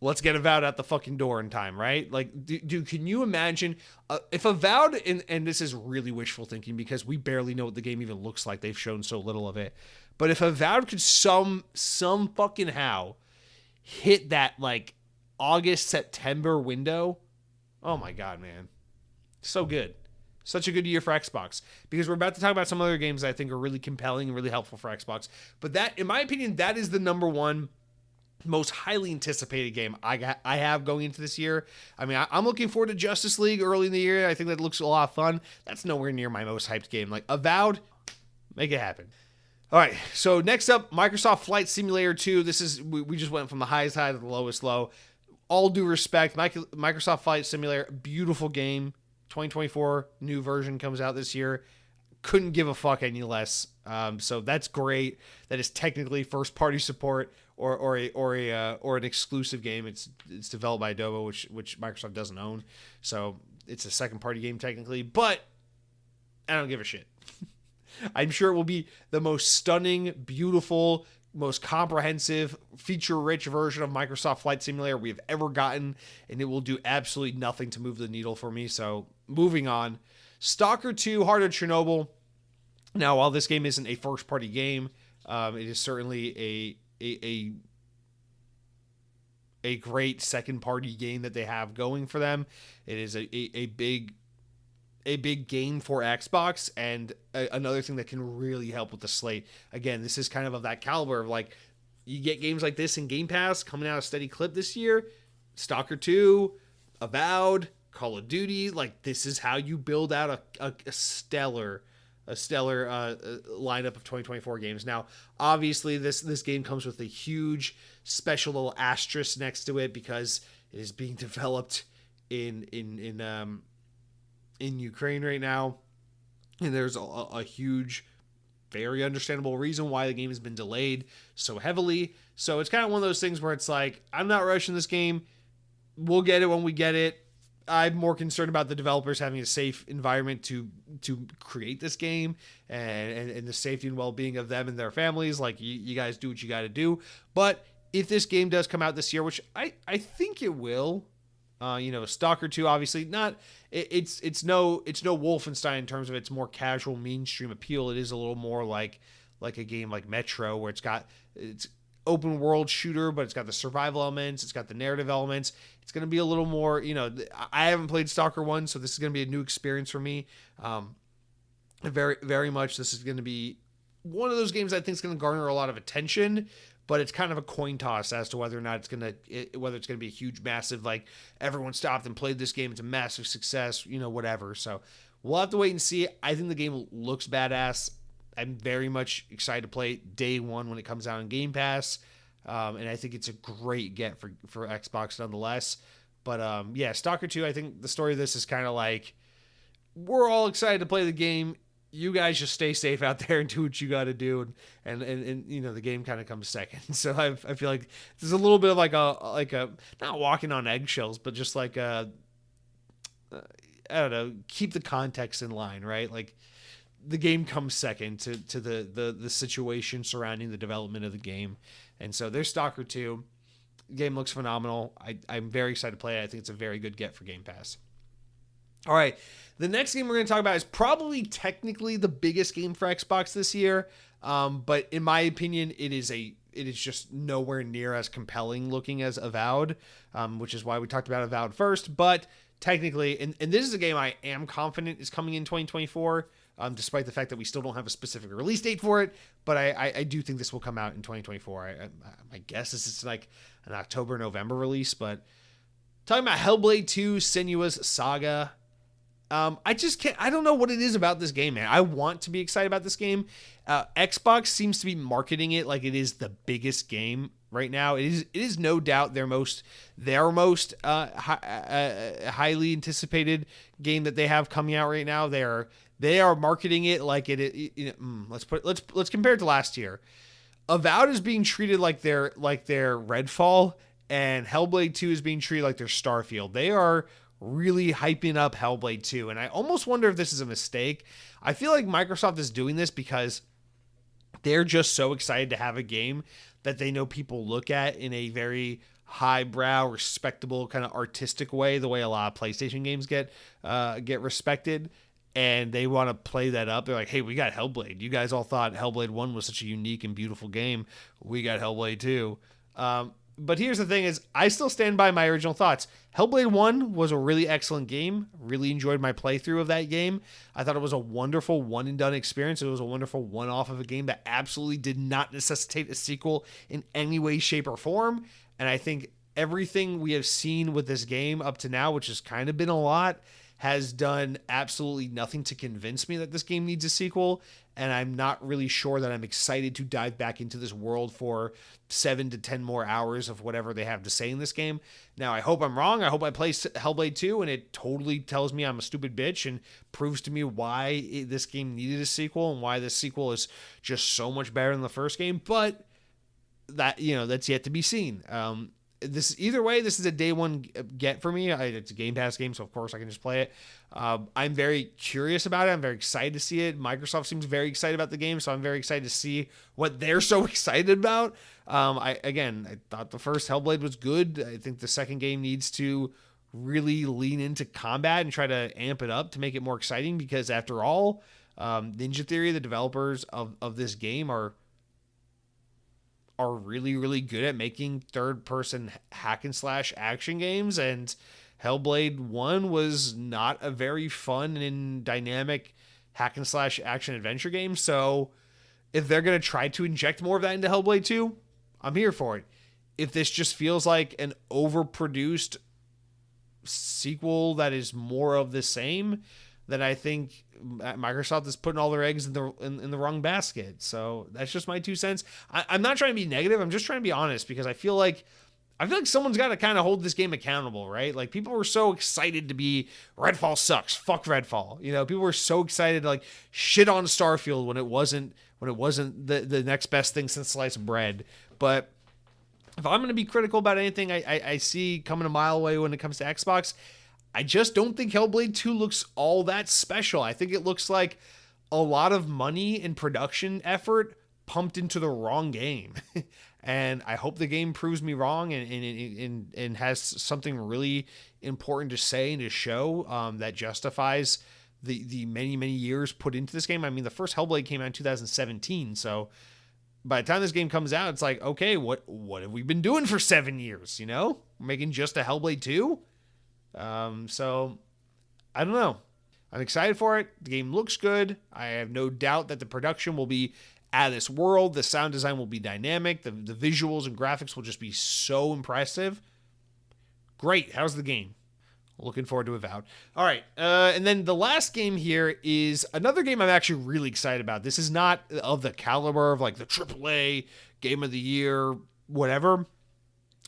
Let's get Avowed out the fucking door in time, right? Like, dude, can you imagine if Avowed, and this is really wishful thinking because we barely know what the game even looks like. They've shown so little of it. But if Avowed could some fucking how hit that like August, September window, oh my God, man. So good. Such a good year for Xbox, because we're about to talk about some other games that I think are really compelling and really helpful for Xbox. But that, in my opinion, that is the number one most highly anticipated game I have going into this year. I mean, I'm looking forward to Justice League early in the year. I think that looks a lot of fun. That's nowhere near my most hyped game. Like, Avowed, make it happen. All right, so next up, Microsoft Flight Simulator 2. This is, we just went from the highest high to the lowest low. All due respect, Microsoft Flight Simulator, beautiful game. 2024 new version comes out this year. Couldn't give a fuck any less. So that's great. That is technically first party support or an exclusive game. It's developed by Adobe, which Microsoft doesn't own. So it's a second party game technically, but I don't give a shit. I'm sure it will be the most stunning, beautiful, most comprehensive, feature-rich version of Microsoft Flight Simulator we have ever gotten, and it will do absolutely nothing to move the needle for me. So, moving on. Stalker 2: Heart of Chernobyl. Now, while this game isn't a first-party game, it is certainly a great second-party game that they have going for them. It is a big game for Xbox, and another thing that can really help with the slate. Again, this is kind of that caliber of like, you get games like this in Game Pass coming out a steady clip this year. Stalker 2, Avowed, Call of Duty. Like, this is how you build out a stellar lineup of 2024 games. Now, obviously, this game comes with a huge special little asterisk next to it because it is being developed in Ukraine right now, and there's a huge, very understandable reason why the game has been delayed so heavily. So it's kind of one of those things where it's like, I'm not rushing this game. We'll get it when we get it. I'm more concerned about the developers having a safe environment to create this game and the safety and well-being of them and their families. Like, you guys do what you got to do. But if this game does come out this year, which I think it will, Stalker 2, obviously not. It's no Wolfenstein in terms of its more casual mainstream appeal. It is a little more like a game like Metro, where it's open world shooter, but it's got the survival elements, it's got the narrative elements. It's going to be a little more, I haven't played Stalker 1, so this is going to be a new experience for me. Very, very much, this is going to be one of those games I think is going to garner a lot of attention, but it's kind of a coin toss as to whether or not it's going to be a huge, massive, like, everyone stopped and played this game, it's a massive success, whatever. So we'll have to wait and see. I think the game looks badass. I'm very much excited to play it day one when it comes out on Game Pass. And I think it's a great get for Xbox nonetheless. But yeah, Stalker 2, I think the story of this is kind of like, we're all excited to play the game. You guys just stay safe out there and do what you got to do, and the game kind of comes second. So I feel like there's a little bit of like a not walking on eggshells, but just like I don't know, keep the context in line, right? Like, the game comes second to the situation surrounding the development of the game, and so there's Stalker 2. The game looks phenomenal. I'm very excited to play it. I think it's a very good get for Game Pass. All right, the next game we're going to talk about is probably technically the biggest game for Xbox this year, but in my opinion, it is just nowhere near as compelling looking as Avowed, which is why we talked about Avowed first. But technically, and this is a game I am confident is coming in 2024, despite the fact that we still don't have a specific release date for it. But I do think this will come out in 2024. My guess is it's like an October, November release. But talking about Hellblade 2: Senua's Saga. I just can't. I don't know what it is about this game, man. I want to be excited about this game. Xbox seems to be marketing it like it is the biggest game right now. It is no doubt their most highly anticipated game that they have coming out right now. They are marketing it like it. Let's compare it to last year. Avowed is being treated like their Redfall, and Hellblade 2 is being treated like their Starfield. They are really hyping up Hellblade 2, and I almost wonder if this is a mistake. I feel like Microsoft is doing this because they're just so excited to have a game that they know people look at in a very highbrow, respectable, kind of artistic way, the way a lot of PlayStation games get respected, and they want to play that up. They're like, hey, we got Hellblade. You guys all thought Hellblade 1 was such a unique and beautiful game. We got Hellblade 2. But here's the thing is, I still stand by my original thoughts. Hellblade 1 was a really excellent game. Really enjoyed my playthrough of that game. I thought it was a wonderful one-and-done experience. It was a wonderful one-off of a game that absolutely did not necessitate a sequel in any way, shape, or form. And I think everything we have seen with this game up to now, which has kind of been a lot, has done absolutely nothing to convince me that this game needs a sequel. and I'm not really sure that I'm excited to dive back into this world for 7 to 10 more hours of whatever they have to say in this game. Now, I hope I'm wrong. I hope I play Hellblade 2 and it totally tells me I'm a stupid bitch and proves to me why this game needed a sequel and why this sequel is just so much better than the first game. But that, that's yet to be seen. This either way, this is a day one get for me. It's a Game Pass game, so of course I can just play it. I'm very curious about it. I'm very excited to see it. Microsoft seems very excited about the game, so I'm very excited to see what they're so excited about. I thought the first Hellblade was good. I think the second game needs to really lean into combat and try to amp it up to make it more exciting, because after all, Ninja Theory, the developers of this game, are really, really good at making third-person hack-and-slash action games, and Hellblade 1 was not a very fun and dynamic hack-and-slash action-adventure game, so if they're going to try to inject more of that into Hellblade 2, I'm here for it. If this just feels like an overproduced sequel that is more of the same, then I think Microsoft is putting all their eggs in the wrong basket. So that's just my 2 cents. I'm not trying to be negative. I'm just trying to be honest, because I feel like someone's got to kind of hold this game accountable, right? Like, people were so excited to be Redfall sucks. Fuck Redfall. People were so excited to like shit on Starfield when it wasn't the next best thing since sliced bread. But if I'm going to be critical about anything I see coming a mile away when it comes to Xbox, I just don't think Hellblade 2 looks all that special. I think it looks like a lot of money and production effort pumped into the wrong game. And I hope the game proves me wrong and has something really important to say and to show that justifies the many, many years put into this game. I mean, the first Hellblade came out in 2017, so by the time this game comes out, it's like, okay, what have we been doing for 7 years? We're making just a Hellblade 2? So I don't know. I'm excited for it. The game looks good. I have no doubt that the production will be out of this world. The sound design will be dynamic. The visuals and graphics will just be so impressive. Great. How's the game? Looking forward to Avowed. All right. And then the last game here is another game I'm actually really excited about. This is not of the caliber of like the AAA game of the year, whatever.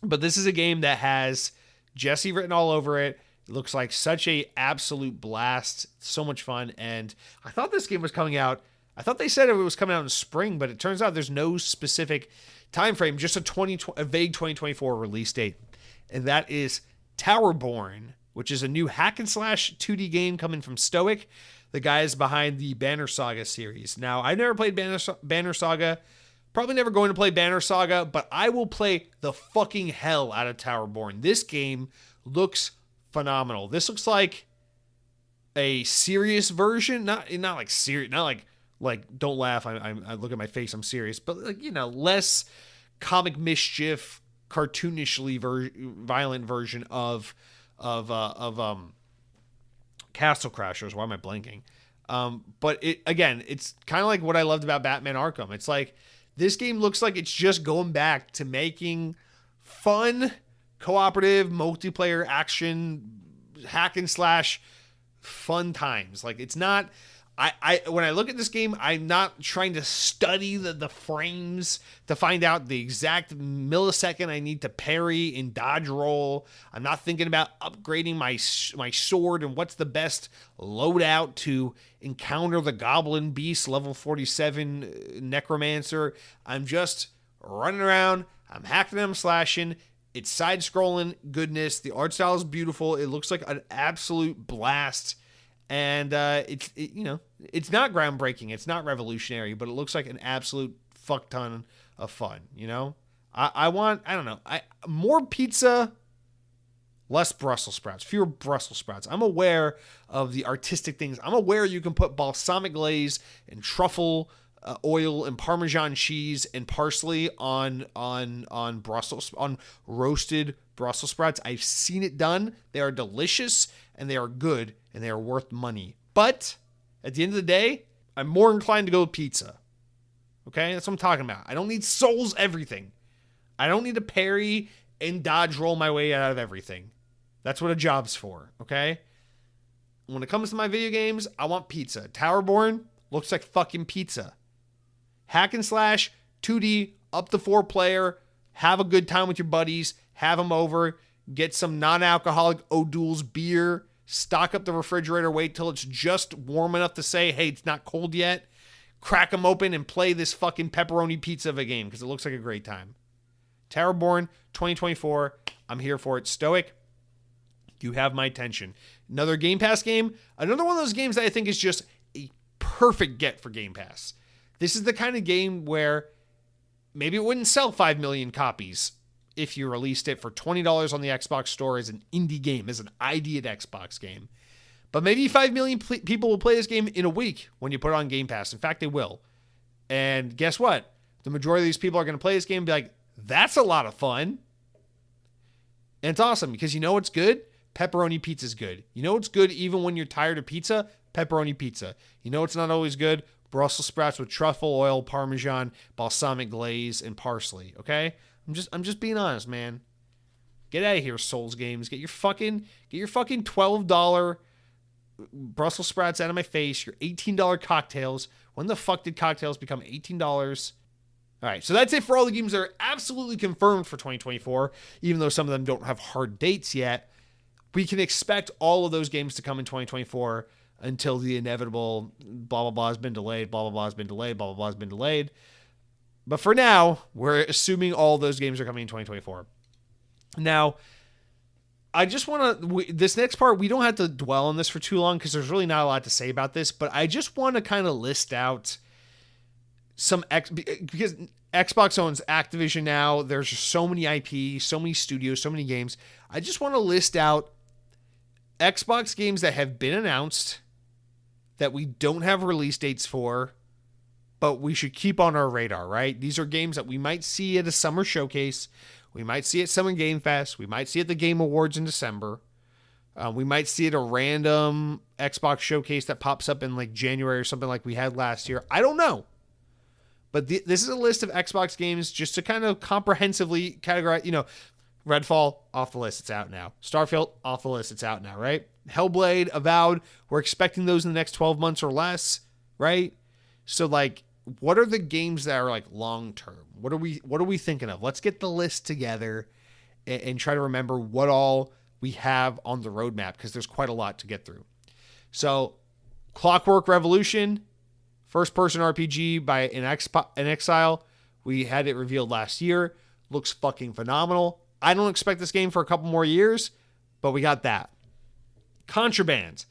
But this is a game that has Jesse written all over it. It looks like such a absolute blast. So much fun. And I thought this game was coming out. I thought they said it was coming out in spring, but it turns out there's no specific time frame, just a vague 2024 release date. And that is Towerborn, which is a new hack and slash 2D game coming from Stoic, the guys behind the Banner Saga series. Now, I never played Banner Saga. Probably never going to play Banner Saga, but I will play the fucking hell out of Towerborn. This game looks phenomenal. This looks like a serious version, not like serious, not like don't laugh. I look at my face. I'm serious, but like, less comic mischief, cartoonishly violent version of Castle Crashers. Why am I blanking? But it's kind of like what I loved about Batman Arkham. It's like, this game looks like it's just going back to making fun, cooperative, multiplayer action, hack and slash fun times. Like, it's not, when I look at this game, I'm not trying to study the frames to find out the exact millisecond I need to parry and dodge roll. I'm not thinking about upgrading my sword and what's the best loadout to encounter the Goblin Beast level 47 Necromancer. I'm just running around. I'm hacking them, slashing. It's side-scrolling goodness. The art style is beautiful. It looks like an absolute blast. And it's not groundbreaking, it's not revolutionary, but it looks like an absolute fuck ton of fun. More pizza, less Brussels sprouts, fewer Brussels sprouts. I'm aware of the artistic things. I'm aware you can put balsamic glaze and truffle oil and Parmesan cheese and parsley on roasted Brussels sprouts. I've seen it done. They are delicious and they are good and they are worth money. But at the end of the day, I'm more inclined to go with pizza. Okay, that's what I'm talking about. I don't need souls everything. I don't need to parry and dodge roll my way out of everything. That's what a job's for. Okay. When it comes to my video games, I want pizza. Towerborn looks like fucking pizza. Hack and slash, 2D, up to 4-player, have a good time with your buddies, have them over, get some non-alcoholic O'Doul's beer, stock up the refrigerator, wait till it's just warm enough to say, hey, it's not cold yet, crack them open and play this fucking pepperoni pizza of a game because it looks like a great time. Terraborn 2024, I'm here for it. Stoic, you have my attention. Another Game Pass game, another one of those games that I think is just a perfect get for Game Pass. This is the kind of game where maybe it wouldn't sell 5 million copies if you released it for $20 on the Xbox store as an indie game, as an ID at Xbox game. But maybe 5 million people will play this game in a week when you put it on Game Pass. In fact, they will. And guess what? The majority of these people are going to play this game and be like, that's a lot of fun. And it's awesome because you know what's good? Pepperoni pizza is good. You know what's good even when you're tired of pizza? Pepperoni pizza. You know what's not always good? Brussels sprouts with truffle oil, Parmesan, balsamic glaze, and parsley. Okay? I'm just being honest, man. Get out of here, Souls Games. Get your fucking $12 Brussels sprouts out of my face. Your $18 cocktails. When the fuck did cocktails become $18? All right, so that's it for all the games that are absolutely confirmed for 2024, even though some of them don't have hard dates yet. We can expect all of those games to come in 2024 until the inevitable blah, blah, blah has been delayed, blah, blah, blah has been delayed, blah, blah, blah has been delayed. But for now, we're assuming all those games are coming in 2024. Now, I just want to, this next part, we don't have to dwell on this for too long because there's really not a lot to say about this, but I just want to kind of list out because Xbox owns Activision now. There's just so many IP, so many studios, so many games. I just want to list out Xbox games that have been announced that we don't have release dates for, but we should keep on our radar, right? These are games that we might see at a summer showcase. We might see at Summer Game Fest. We might see at the Game Awards in December. We might see at a random Xbox showcase that pops up in like January or something like we had last year. I don't know. But this is a list of Xbox games just to kind of comprehensively categorize, Redfall, off the list, it's out now. Starfield, off the list, it's out now, right? Hellblade, Avowed, we're expecting those in the next 12 months or less, right? So, like, what are the games that are, like, long-term? What are we thinking of? Let's get the list together and try to remember what all we have on the roadmap, because there's quite a lot to get through. So, Clockwork Revolution, first-person RPG by an Exile. We had it revealed last year. Looks fucking phenomenal. I don't expect this game for a couple more years, but we got that. Contraband.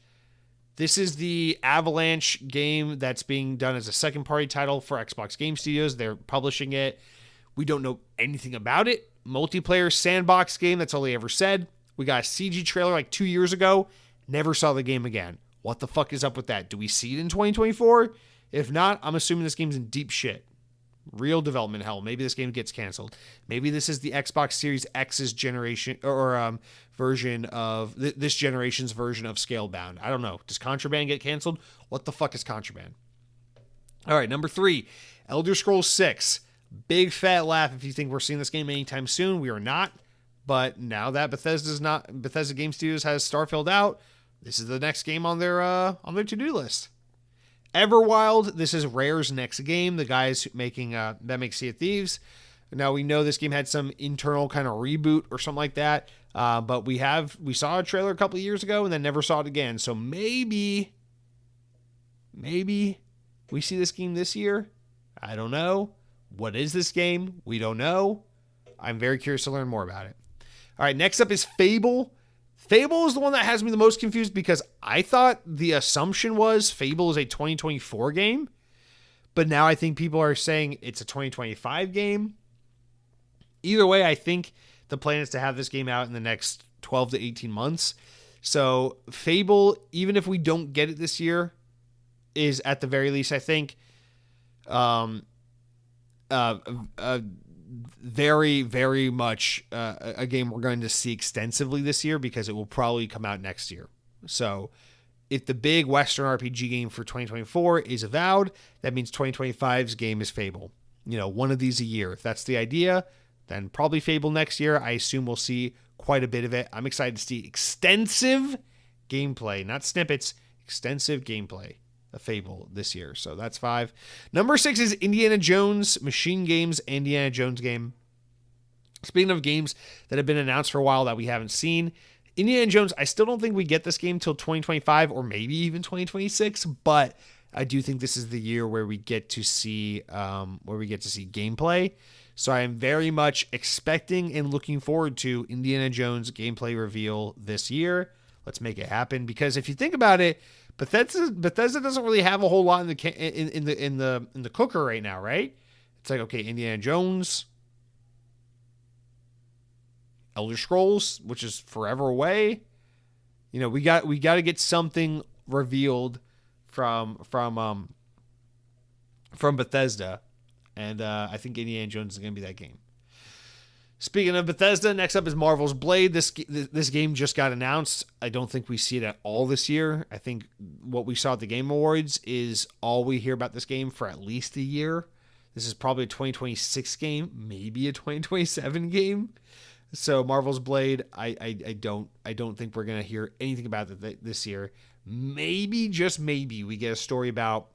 This is the Avalanche game that's being done as a second-party title for Xbox Game Studios. They're publishing it. We don't know anything about it. Multiplayer sandbox game, that's all they ever said. We got a CG trailer like 2 years ago. Never saw the game again. What the fuck is up with that? Do we see it in 2024? If not, I'm assuming this game's in deep shit. Real development hell. Maybe this game gets canceled. Maybe this is the Xbox Series X's generation or version of this generation's version of Scalebound. I don't know. Does Contraband get canceled? What the fuck is Contraband? All right, number 3, Elder Scrolls 6. Big fat laugh if you think we're seeing this game anytime soon. We are not. But now that Bethesda Game Studios has Starfield out, this is the next game on their to-do list. Everwild, this is Rare's next game, the guys making that make Sea of Thieves. Now we know this game had some internal kind of reboot or something like that, but we saw a trailer a couple of years ago and then never saw it again. So maybe we see this game this year. I don't know. What is this game? We don't know. I'm very curious to learn more about it. All right, next up is Fable. Fable is the one that has me the most confused because I thought the assumption was Fable is a 2024 game, but now I think people are saying it's a 2025 game. Either way, I think the plan is to have this game out in the next 12 to 18 months. So Fable, even if we don't get it this year, is at the very least, I think, very, very much a game we're going to see extensively this year because it will probably come out next year. So if the big Western RPG game for 2024 is Avowed, that means 2025's game is Fable. One of these a year. If that's the idea, then probably Fable next year. I assume we'll see quite a bit of it. I'm excited to see extensive gameplay, not snippets, extensive gameplay Fable this year. So that's 5. Number 6 is Indiana Jones Machine Games Indiana Jones game. Speaking of games that have been announced for a while that we haven't seen, Indiana Jones, I still don't think we get this game till 2025 or maybe even 2026, but I do think this is the year where we get to see gameplay. So I am very much expecting and looking forward to Indiana Jones gameplay reveal this year. Let's make it happen, because if you think about it, Bethesda doesn't really have a whole lot in the cooker right now, right? It's like, okay, Indiana Jones, Elder Scrolls, which is forever away. You know, we got to get something revealed from Bethesda, and I think Indiana Jones is going to be that game. Speaking of Bethesda, next up is Marvel's Blade. This game just got announced. I don't think we see it at all this year. I think what we saw at the Game Awards is all we hear about this game for at least a year. This is probably a 2026 game, maybe a 2027 game. So Marvel's Blade, I don't think we're gonna hear anything about it this year. Maybe, just maybe, we get a story about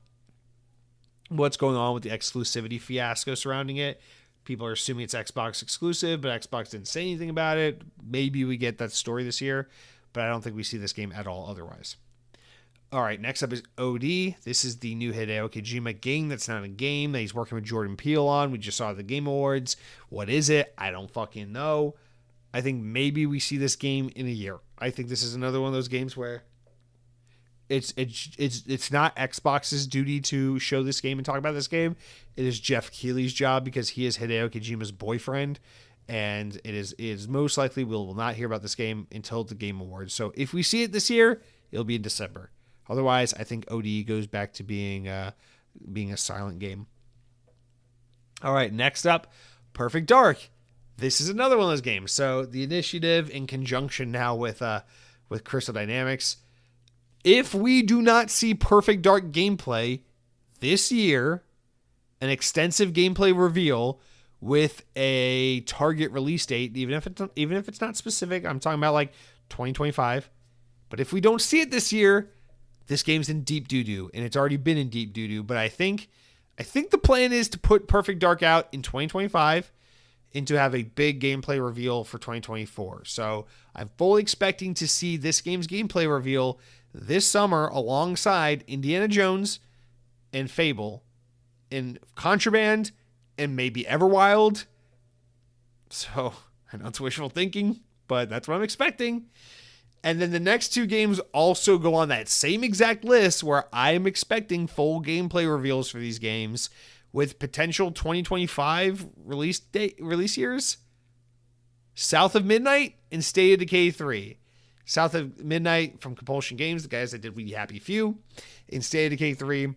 what's going on with the exclusivity fiasco surrounding it. People are assuming it's Xbox exclusive, but Xbox didn't say anything about it. Maybe we get that story this year, but I don't think we see this game at all otherwise. All right, next up is OD. This is the new Hideo Kojima game that's not a game that he's working with Jordan Peele on. We just saw the Game Awards. What is it? I don't fucking know. I think maybe we see this game in a year. I think this is another one of those games where it's not Xbox's duty to show this game and talk about this game. It is Jeff Keighley's job, because he is Hideo Kojima's boyfriend, and it is most likely we will not hear about this game until the Game Awards. So if we see it this year, it'll be in December. Otherwise, I think OD goes back to being a silent game. All right, next up, Perfect Dark. This is another one of those games. So the initiative, in conjunction now with Crystal Dynamics, if we do not see Perfect Dark gameplay this year, an extensive gameplay reveal with a target release date, even if it's not specific, I'm talking about like 2025. But if we don't see it this year, this game's in deep doo-doo, and it's already been in deep doo-doo. But I think the plan is to put Perfect Dark out in 2025 and to have a big gameplay reveal for 2024. So I'm fully expecting to see this game's gameplay reveal this summer alongside Indiana Jones and Fable and Contraband and maybe Everwild. So I know it's wishful thinking, but that's what I'm expecting. And then the next 2 games also go on that same exact list where I am expecting full gameplay reveals for these games with potential 2025 release years. South of Midnight and State of Decay 3. South of Midnight from Compulsion Games, the guys that did We Happy Few. In State of Decay 3,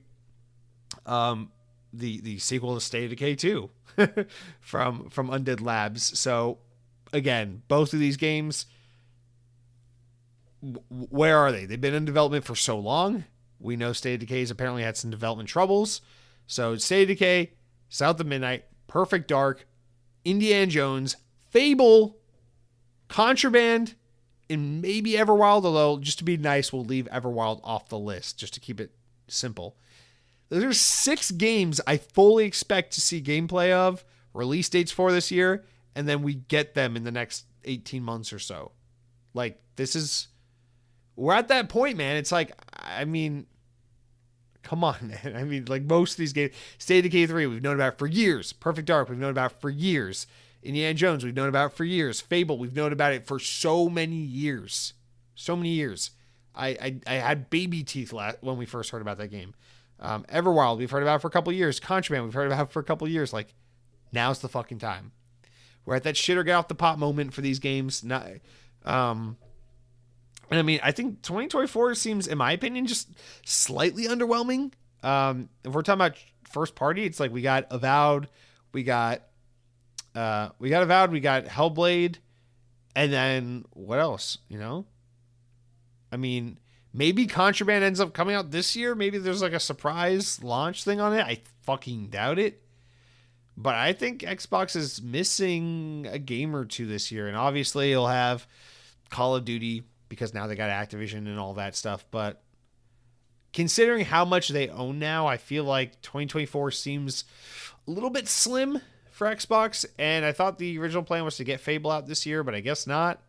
the sequel to State of Decay 2 from Undead Labs. So again, both of these games, where are they? They've been in development for so long. We know State of Decay has apparently had some development troubles. So State of Decay, South of Midnight, Perfect Dark, Indiana Jones, Fable, Contraband, and maybe Everwild, although just to be nice, we'll leave Everwild off the list just to keep it simple. Those are 6 games I fully expect to see gameplay of, release dates for this year, and then we get them in the next 18 months or so. Like, we're at that point, man. It's like, I mean, come on, man. I mean, like most of these games, State of Decay 3, we've known about for years. Perfect Dark, we've known about for years. Indiana Jones, we've known about for years. Fable, we've known about it for so many years. So many years. I had baby teeth when we first heard about that game. Everwild, we've heard about it for a couple of years. Contraband, we've heard about it for a couple of years. Like, now's the fucking time. We're at that shit or get off the pot moment for these games. And I mean, I think 2024 seems, in my opinion, just slightly underwhelming. If we're talking about first party, it's like we got Avowed, we got Hellblade, and then what else? You know, I mean, maybe Contraband ends up coming out this year. Maybe there's like a surprise launch thing on it. I fucking doubt it. But I think Xbox is missing a game or 2 this year, and obviously it'll have Call of Duty, because now they got Activision and all that stuff. But considering how much they own now, I feel like 2024 seems a little bit slim for Xbox. And I thought the original plan was to get Fable out this year, but I guess not.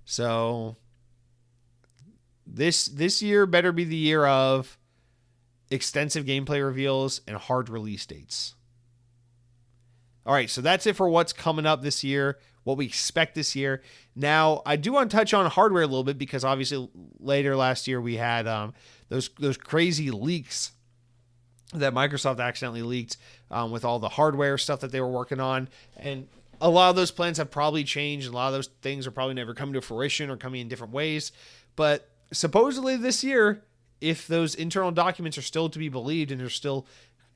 So this year better be the year of extensive gameplay reveals and hard release dates. All right, so that's it for what's coming up this year, what we expect this year. Now, I do want to touch on hardware a little bit because obviously later last year we had those crazy leaks that Microsoft accidentally leaked with all the hardware stuff that they were working on. And a lot of those plans have probably changed. A lot of those things are probably never coming to fruition or coming in different ways. But supposedly this year, if those internal documents are still to be believed and are still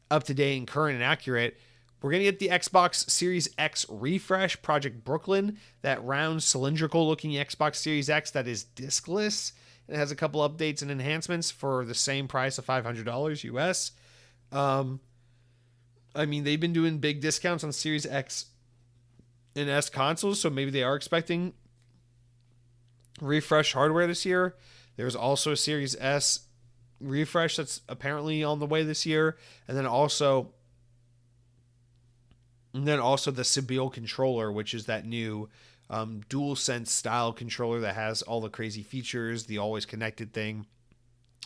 up to date and current and accurate, we're going to get the Xbox Series X refresh, Project Brooklyn, that round cylindrical looking Xbox Series X that is discless. It has a couple updates and enhancements for the same price of $500 US. I mean, they've been doing big discounts on Series X and S consoles, so maybe they are expecting refresh hardware this year. There's also a Series S refresh that's apparently on the way this year, and then also the Sibyl controller, which is that new DualSense style controller that has all the crazy features, the always connected thing,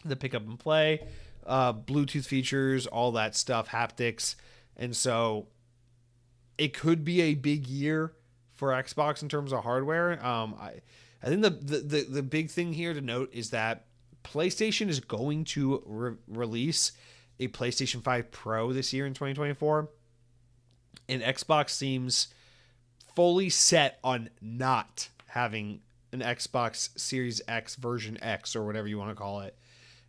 the pick up and play, Bluetooth features, all that stuff, haptics. And so it could be a big year for Xbox in terms of hardware. I think the big thing here to note is that PlayStation is going to release a PlayStation 5 Pro this year in 2024. And Xbox seems fully set on not having an Xbox Series X version X or whatever you want to call it.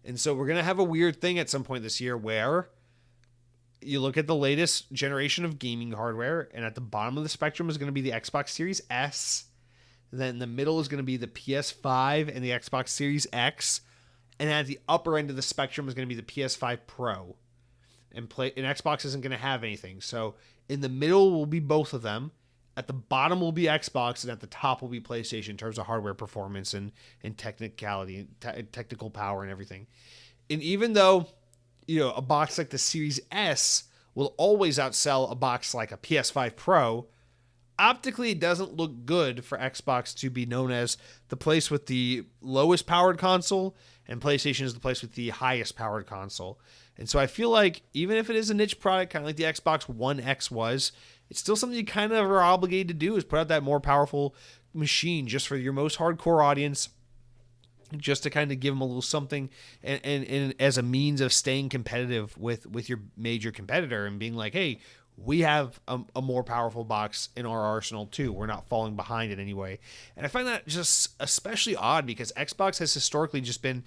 And so we're going to have a weird thing at some point this year where you look at the latest generation of gaming hardware, and at the bottom of the spectrum is going to be the Xbox Series S. Then the middle is going to be the PS5 and the Xbox Series X. And at the upper end of the spectrum is going to be the PS5 Pro. And Xbox isn't going to have anything. So in the middle will be both of them. At the bottom will be Xbox, and at the top will be PlayStation in terms of hardware performance and technicality, technical power and everything. And even though, a box like the Series S will always outsell a box like a PS5 Pro, optically it doesn't look good for Xbox to be known as the place with the lowest powered console, and PlayStation is the place with the highest powered console. And so I feel like even if it is a niche product, kind of like the Xbox One X was, it's still something you kind of are obligated to do, is put out that more powerful machine just for your most hardcore audience, just to kind of give them a little something and as a means of staying competitive with your major competitor and being like, hey, we have a more powerful box in our arsenal too. We're not falling behind in any way. And I find that just especially odd because Xbox has historically just been,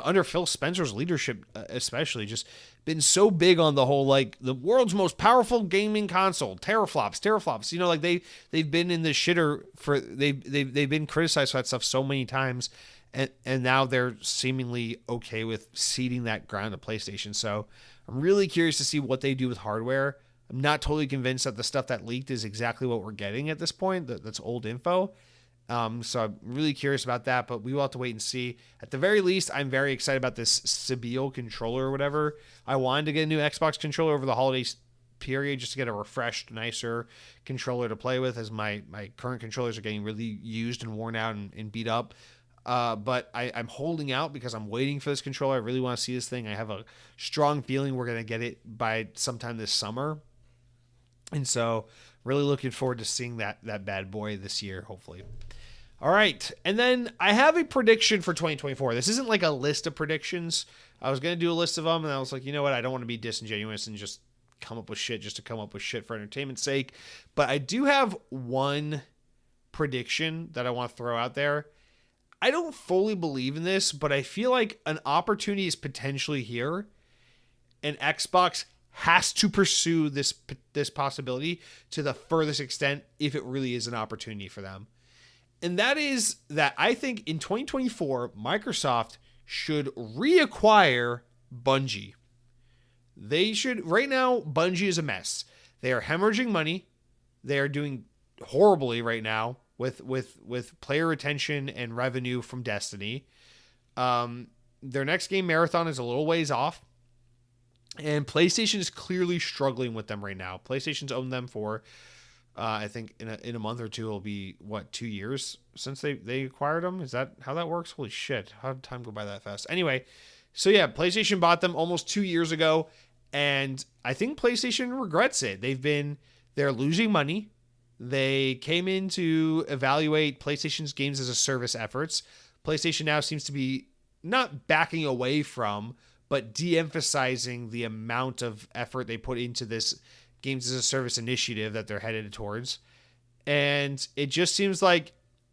under Phil Spencer's leadership, especially, just been so big on the whole, like, the world's most powerful gaming console, teraflops. They've been in the shitter for, they've been criticized for that stuff so many times, and now they're seemingly okay with ceding that ground to PlayStation. So I'm really curious to see what they do with hardware. I'm not totally convinced that the stuff that leaked is exactly what we're getting at this point. That's old info. So I'm really curious about that, but we will have to wait and see. At the very least, I'm very excited about this Sibyl controller or whatever. I wanted to get a new Xbox controller over the holidays period just to get a refreshed, nicer controller to play with, as my current controllers are getting really used and worn out and beat up. But I'm holding out because I'm waiting for this controller. I really want to see this thing. I have a strong feeling we're going to get it by sometime this summer. And so really looking forward to seeing that bad boy this year, hopefully. All right. And then I have a prediction for 2024. This isn't like a list of predictions. I was going to do a list of them, and I was like, you know what? I don't want to be disingenuous and just come up with shit just to come up with shit for entertainment's sake. But I do have one prediction that I want to throw out there. I don't fully believe in this, but I feel like an opportunity is potentially here, and Xbox has to pursue this possibility to the furthest extent if it really is an opportunity for them. And that is that I think in 2024, Microsoft should reacquire Bungie. They should. Right now, Bungie is a mess. They are hemorrhaging money. They are doing horribly right now with player retention and revenue from Destiny. their next game, Marathon, is a little ways off. And PlayStation is clearly struggling with them right now. PlayStation's owned them for, I think in a month or two, it'll be, 2 years since they acquired them? Is that how that works? Holy shit. How did time go by that fast? Anyway, so yeah, PlayStation bought them almost 2 years ago. And I think PlayStation regrets it. They're losing money. They came in to evaluate PlayStation's games as a service efforts. PlayStation now seems to be not backing away from, but de-emphasizing the amount of effort they put into this games as a service initiative that they're headed towards. And it just seems like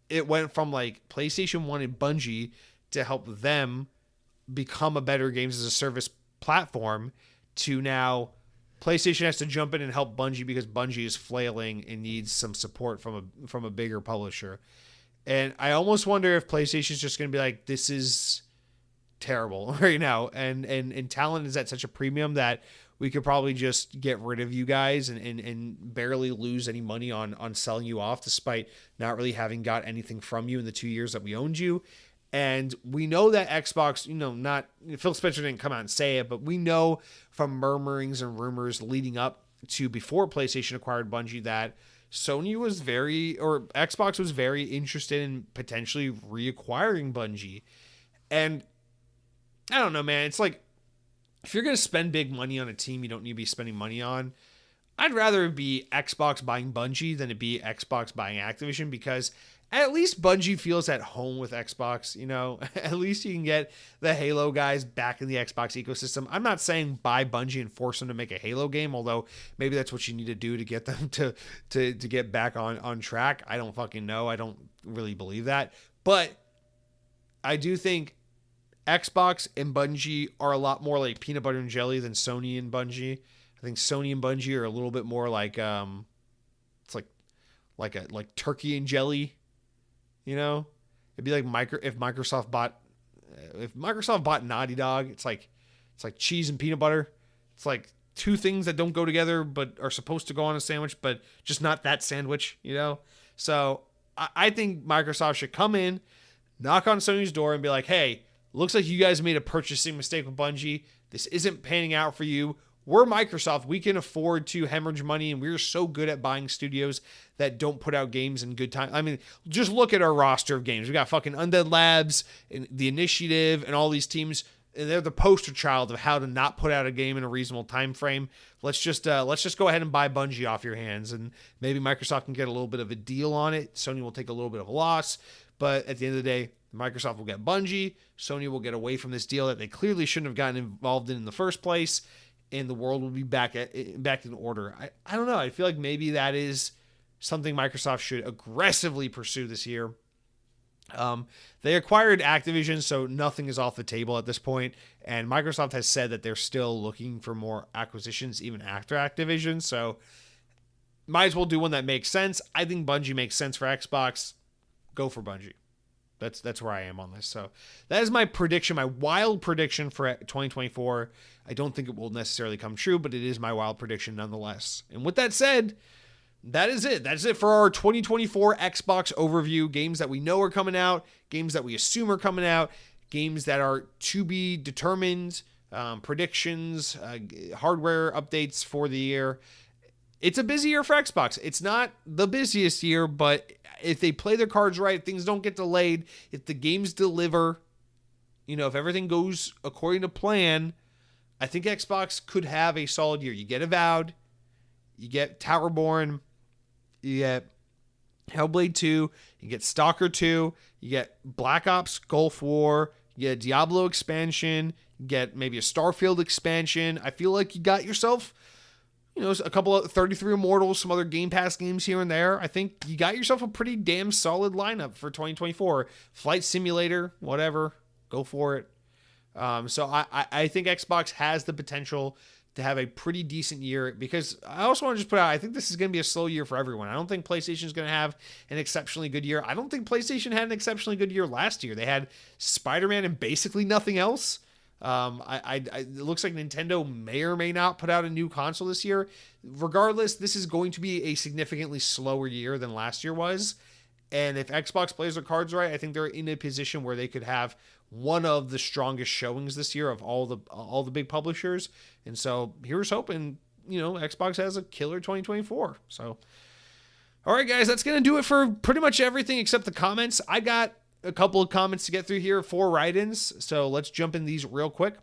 it went from like PlayStation wanted Bungie to help them become a better games as a service platform to now PlayStation has to jump in and help Bungie because Bungie is flailing and needs some support from a bigger publisher. And I almost wonder if PlayStation's just going to be like, this is terrible right now. And talent is at such a premium that we could probably just get rid of you guys and barely lose any money on selling you off, despite not really having got anything from you in the 2 years that we owned you. And we know that Xbox, not Phil Spencer didn't come out and say it, but we know from murmurings and rumors leading up to before PlayStation acquired Bungie that Xbox was very interested in potentially reacquiring Bungie. And I don't know, man. It's like, if you're going to spend big money on a team you don't need to be spending money on, I'd rather it be Xbox buying Bungie than it be Xbox buying Activision, because at least Bungie feels at home with Xbox. At least you can get the Halo guys back in the Xbox ecosystem. I'm not saying buy Bungie and force them to make a Halo game, although maybe that's what you need to do to get them to get back on track. I don't fucking know. I don't really believe that. But I do think Xbox and Bungie are a lot more like peanut butter and jelly than Sony and Bungie. I think Sony and Bungie are a little bit more like it's like turkey and jelly. It'd be like if Microsoft bought Naughty Dog. It's like cheese and peanut butter. It's like two things that don't go together but are supposed to go on a sandwich, but just not that sandwich. So I think Microsoft should come in, knock on Sony's door, and be like, "Hey, looks like you guys made a purchasing mistake with Bungie. This isn't panning out for you. We're Microsoft. We can afford to hemorrhage money, and we're so good at buying studios that don't put out games in good time." I mean, just look at our roster of games. We got fucking Undead Labs and The Initiative and all these teams, and they're the poster child of how to not put out a game in a reasonable time frame. Let's just go ahead and buy Bungie off your hands, and maybe Microsoft can get a little bit of a deal on it. Sony will take a little bit of a loss, but at the end of the day, Microsoft will get Bungie. Sony will get away from this deal that they clearly shouldn't have gotten involved in the first place, and the world will be back in order. I don't know. I feel like maybe that is something Microsoft should aggressively pursue this year. They acquired Activision, so nothing is off the table at this point, and Microsoft has said that they're still looking for more acquisitions even after Activision, so might as well do one that makes sense. I think Bungie makes sense for Xbox. Go for Bungie. That's where I am on this. So that is my prediction, my wild prediction for 2024. I don't think it will necessarily come true, but it is my wild prediction nonetheless. And with that said, that is it. That's it for our 2024 Xbox overview. Games that we know are coming out, games that we assume are coming out, games that are to be determined, predictions, hardware updates for the year. It's a busy year for Xbox. It's not the busiest year, but if they play their cards right, things don't get delayed, if the games deliver, if everything goes according to plan, I think Xbox could have a solid year. You get Avowed, you get Towerborn, you get Hellblade 2, you get Stalker 2, you get Black Ops Gulf War, you get a Diablo expansion, you get maybe a Starfield expansion. I feel like you got yourself a couple of 33 Immortals, some other Game Pass games here and there. I think you got yourself a pretty damn solid lineup for 2024. Flight Simulator, whatever, go for it. So I think Xbox has the potential to have a pretty decent year, because I also want to just put out, I think this is going to be a slow year for everyone. I don't think PlayStation is going to have an exceptionally good year. I don't think PlayStation had an exceptionally good year last year. They had Spider-Man and basically nothing else. It looks like Nintendo may or may not put out a new console this year. Regardless, this is going to be a significantly slower year than last year was. And if Xbox plays their cards right, I think they're in a position where they could have one of the strongest showings this year of all the big publishers. And so here's hoping, Xbox has a killer 2024. So, all right, guys, that's going to do it for pretty much everything except the comments. I got a couple of comments to get through here, 4 write-ins. So let's jump in these real quick.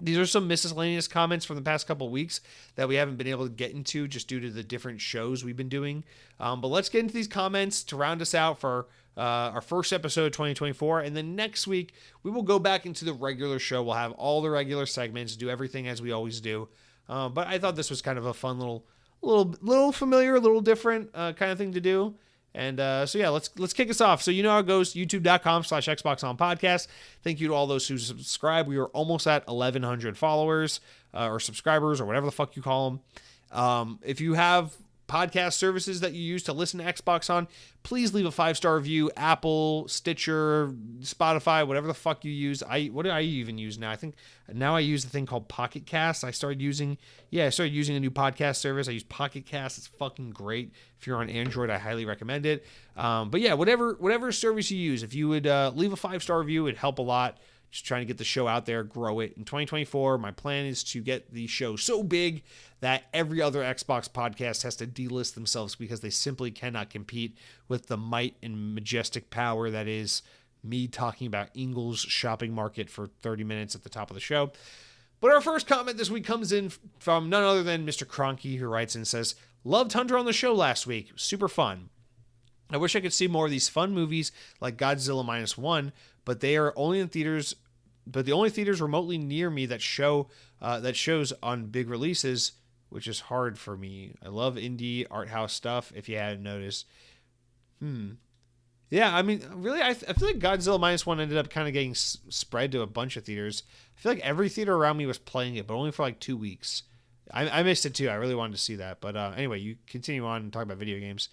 These are some miscellaneous comments from the past couple of weeks that we haven't been able to get into just due to the different shows we've been doing. But let's get into these comments to round us out for our first episode of 2024. And then next week, we will go back into the regular show. We'll have all the regular segments, do everything as we always do. But I thought this was kind of a fun little familiar, a little different kind of thing to do. And so yeah, let's kick us off. So you know how it goes, youtube.com/Xbox On Podcast. Thank you to all those who subscribe. We are almost at 1,100 followers or subscribers or whatever the fuck you call them. If you have podcast services that you use to listen to Xbox on, please leave a 5-star review. Apple, Stitcher, Spotify, whatever the fuck you use. What do I even use now? I think now I use a thing called Pocket Cast. I started using a new podcast service. I use Pocket Cast. It's fucking great. If you're on Android, I highly recommend it. But yeah, whatever service you use, if you would leave a 5-star review, it'd help a lot. Just trying to get the show out there, grow it. In 2024, my plan is to get the show so big that every other Xbox podcast has to delist themselves because they simply cannot compete with the might and majestic power that is me talking about Ingles shopping market for 30 minutes at the top of the show. But our first comment this week comes in from none other than Mr. Cronky, who writes in and says, "Loved Hunter on the show last week. Super fun. I wish I could see more of these fun movies like Godzilla -1, but they are only in theaters. But the only theaters remotely near me that shows on big releases, which is hard for me. I love indie art house stuff. If you hadn't noticed, yeah. I mean, really, I feel like Godzilla -1 ended up kind of getting spread to a bunch of theaters. I feel like every theater around me was playing it, but only for like 2 weeks. I missed it too. I really wanted to see that, but anyway, you continue on and talk about video games.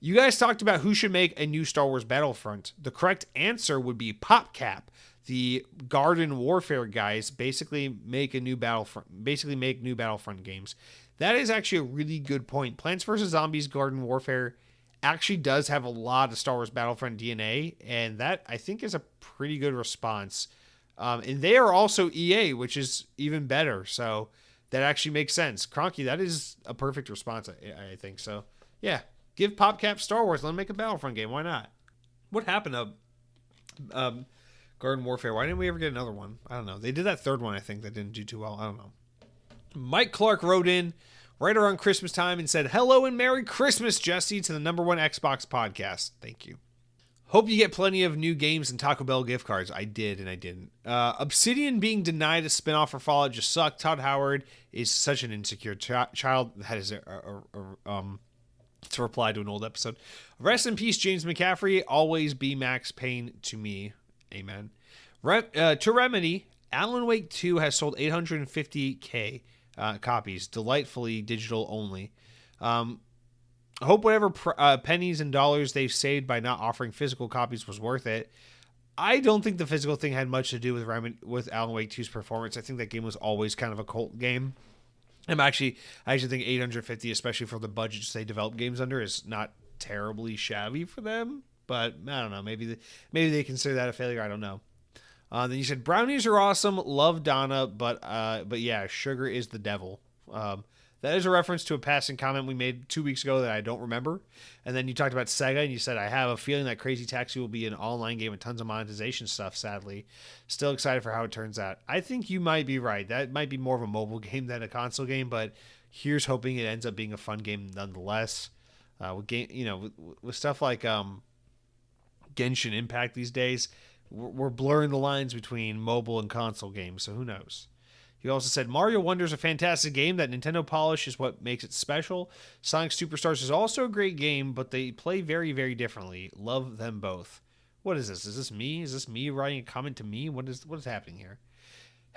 You guys talked about who should make a new Star Wars Battlefront. The correct answer would be PopCap. The Garden Warfare guys basically make new Battlefront games. That is actually a really good point. Plants vs. Zombies Garden Warfare actually does have a lot of Star Wars Battlefront DNA, and that I think is a pretty good response. And they are also EA, which is even better. So that actually makes sense. Cronky, that is a perfect response, I think. So yeah, give PopCap Star Wars. Let them make a Battlefront game. Why not? What happened to Garden Warfare? Why didn't we ever get another one? I don't know. They did that third one, I think, that didn't do too well. I don't know. Mike Clark wrote in right around Christmas time and said, "Hello and Merry Christmas, Jesse, to the #1 Xbox podcast." Thank you. Hope you get plenty of new games and Taco Bell gift cards. I did, and I didn't. Obsidian being denied a spinoff for Fallout just sucked. Todd Howard is such an insecure child. That is to reply to an old episode. Rest in peace, James McCaffrey. Always be Max Payne to me. Amen. To Remedy, Alan Wake 2 has sold 850K copies, delightfully digital only. Hope whatever pennies and dollars they've saved by not offering physical copies was worth it. I don't think the physical thing had much to do with Alan Wake 2's performance. I think that game was always kind of a cult game. I actually think 850, especially for the budgets they develop games under, is not terribly shabby for them. But I don't know. Maybe they consider that a failure. I don't know. Then you said brownies are awesome. Love Donna, but yeah, sugar is the devil. That is a reference to a passing comment we made 2 weeks ago that I don't remember. And then you talked about Sega, and you said, "I have a feeling that Crazy Taxi will be an online game with tons of monetization stuff, sadly. Still excited for how it turns out." I think you might be right. That might be more of a mobile game than a console game, but here's hoping it ends up being a fun game nonetheless. With stuff like Genshin Impact these days, we're blurring the lines between mobile and console games, so who knows? He also said, "Mario Wonder is a fantastic game. That Nintendo polish is what makes it special. Sonic Superstars is also a great game, but they play very, very differently. Love them both." What is this? Is this me? Is this me writing a comment to me? What is happening here?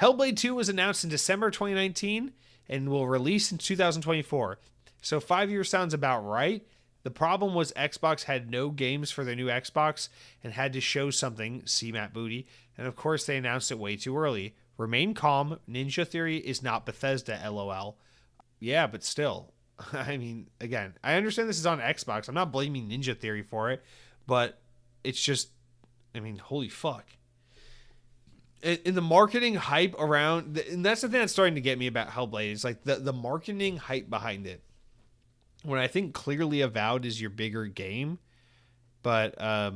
Hellblade 2 was announced in December 2019 and will release in 2024. So 5 years sounds about right. The problem was Xbox had no games for their new Xbox and had to show something, see Matt Booty, and of course they announced it way too early. Remain calm. Ninja Theory is not Bethesda, LOL. Yeah, but still. I mean, again, I understand this is on Xbox. I'm not blaming Ninja Theory for it, but it's just, I mean, holy fuck. In the marketing hype around, and that's the thing that's starting to get me about Hellblade. It's like the marketing hype behind it. When I think clearly Avowed is your bigger game, but I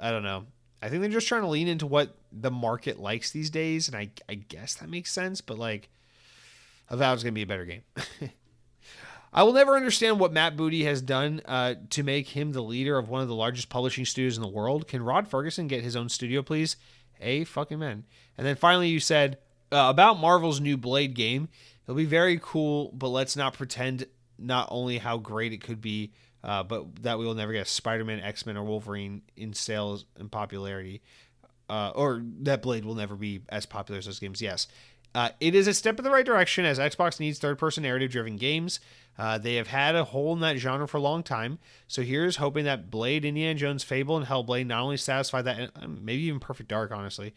don't know. I think they're just trying to lean into what the market likes these days, and I guess that makes sense. But like, Avowed's gonna be a better game. I will never understand what Matt Booty has done to make him the leader of one of the largest publishing studios in the world. Can Rod Ferguson get his own studio, please? A fucking man. And then finally you said, about Marvel's new Blade game, it'll be very cool, but let's not pretend not only how great it could be, but that we will never get a Spider-Man, X-Men, or Wolverine in sales and popularity. Or that Blade will never be as popular as those games, yes. It is a step in the right direction as Xbox needs third-person narrative-driven games. They have had a hole in that genre for a long time. So here's hoping that Blade, Indiana Jones, Fable, and Hellblade not only satisfy that, maybe even Perfect Dark, honestly.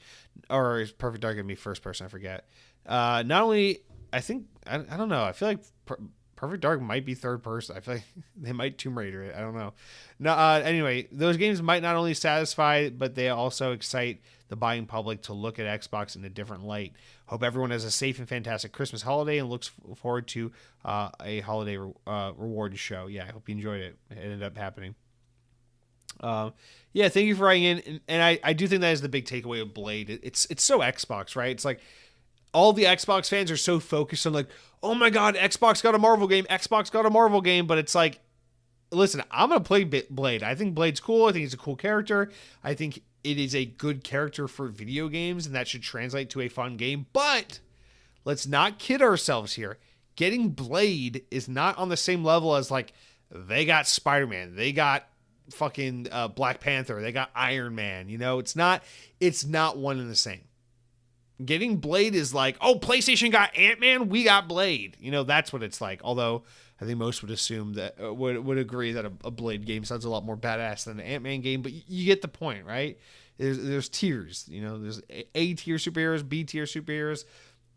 Or is Perfect Dark going to be first person? I forget. Not only, I think, I don't know. I feel like Perfect Dark might be third person. I feel like they might Tomb Raider it. I don't know. No, anyway, those games might not only satisfy, but they also excite the buying public to look at Xbox in a different light. Hope everyone has a safe and fantastic Christmas holiday and looks forward to a holiday reward show. Yeah, I hope you enjoyed it. It ended up happening. Yeah, thank you for writing in. And I do think that is the big takeaway of Blade. It's so Xbox, right? It's like all the Xbox fans are so focused on like, oh my God, Xbox got a Marvel game. Xbox got a Marvel game. But it's like, listen, I'm going to play Blade. I think Blade's cool. I think he's a cool character. I think it is a good character for video games, and that should translate to a fun game. But let's not kid ourselves here. Getting Blade is not on the same level as like they got Spider-Man, they got fucking Black Panther, they got Iron Man. You know, it's not one and the same. Getting Blade is like, oh, PlayStation got Ant-Man, we got Blade. You know, that's what it's like. Although I think most would assume that would agree that a Blade game sounds a lot more badass than an Ant-Man game, but you get the point, right? There's tiers, you know, there's A tier superheroes, B tier superheroes.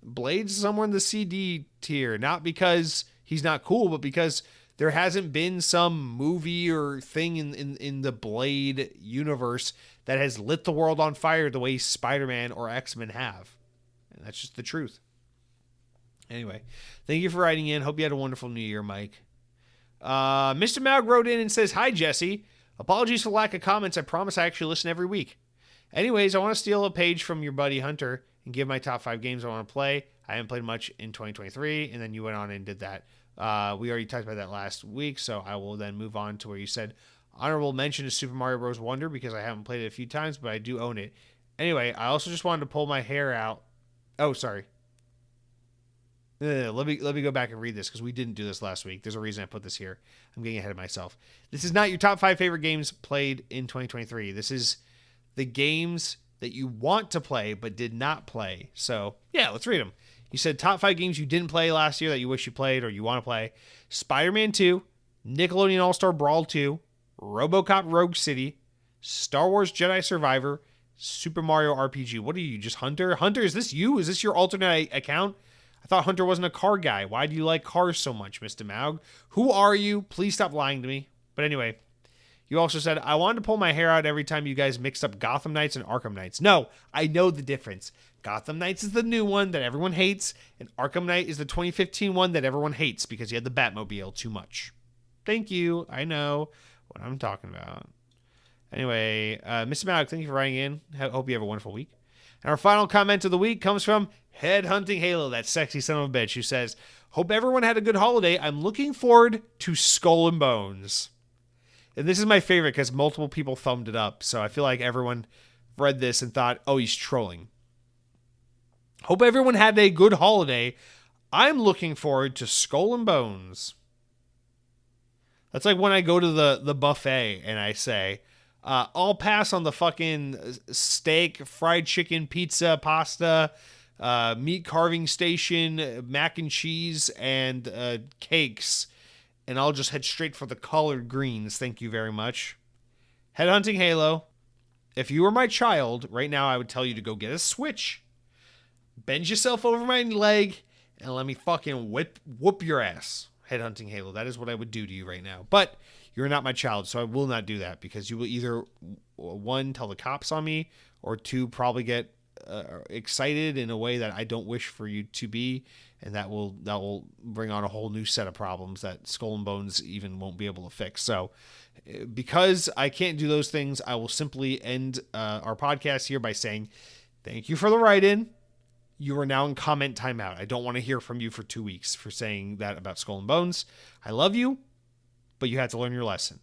Blade's somewhere in the CD tier, not because he's not cool, but because there hasn't been some movie or thing in the Blade universe that has lit the world on fire the way Spider-Man or X-Men have. And that's just the truth. Anyway, thank you for writing in. Hope you had a wonderful new year, Mike. Mr. Maug wrote in and says, hi, Jesse. Apologies for the lack of comments. I promise I actually listen every week. Anyways, I want to steal a page from your buddy Hunter and give my top 5 games I want to play. I haven't played much in 2023, and then you went on and did that. We already talked about that last week, so I will then move on to where you said, honorable mention is Super Mario Bros. Wonder, because I haven't played it a few times, but I do own it. Anyway, I also just wanted to pull my hair out. Oh, sorry. Let me go back and read this because we didn't do this last week. There's a reason I put this here. I'm getting ahead of myself. This is not your top 5 favorite games played in 2023. This is the games that you want to play but did not play. So, yeah, let's read them. You said top 5 games you didn't play last year that you wish you played or you want to play. Spider-Man 2, Nickelodeon All-Star Brawl 2, RoboCop Rogue City, Star Wars Jedi Survivor, Super Mario RPG. What are you, just Hunter? Hunter, is this you? Is this your alternate account? I thought Hunter wasn't a car guy. Why do you like cars so much, Mr. Maug? Who are you? Please stop lying to me. But anyway, you also said, I wanted to pull my hair out every time you guys mixed up Gotham Knights and Arkham Knights. No, I know the difference. Gotham Knights is the new one that everyone hates, and Arkham Knight is the 2015 one that everyone hates because you had the Batmobile too much. Thank you. I know what I'm talking about. Anyway, Mr. Maug, thank you for writing in. Hope you have a wonderful week. And our final comment of the week comes from Headhunting Halo, that sexy son of a bitch, who says, hope everyone had a good holiday. I'm looking forward to Skull and Bones. And this is my favorite because multiple people thumbed it up. So I feel like everyone read this and thought, oh, he's trolling. Hope everyone had a good holiday. I'm looking forward to Skull and Bones. That's like when I go to the buffet and I say, I'll pass on the fucking steak, fried chicken, pizza, pasta, meat carving station, mac and cheese, and cakes. And I'll just head straight for the collard greens. Thank you very much. Headhunting Halo. If you were my child, right now I would tell you to go get a Switch. Bend yourself over my leg and let me fucking whoop your ass. headhunting Halo. That is what I would do to you right now. But you're not my child, so I will not do that, because you will either, one, tell the cops on me, or two, probably get excited in a way that I don't wish for you to be, and that will bring on a whole new set of problems that Skull and Bones even won't be able to fix. So because I can't do those things, I will simply end our podcast here by saying thank you for the write-in. You are now in comment timeout. I don't want to hear from you for 2 weeks for saying that about Skull and Bones. I love you, but you had to learn your lesson.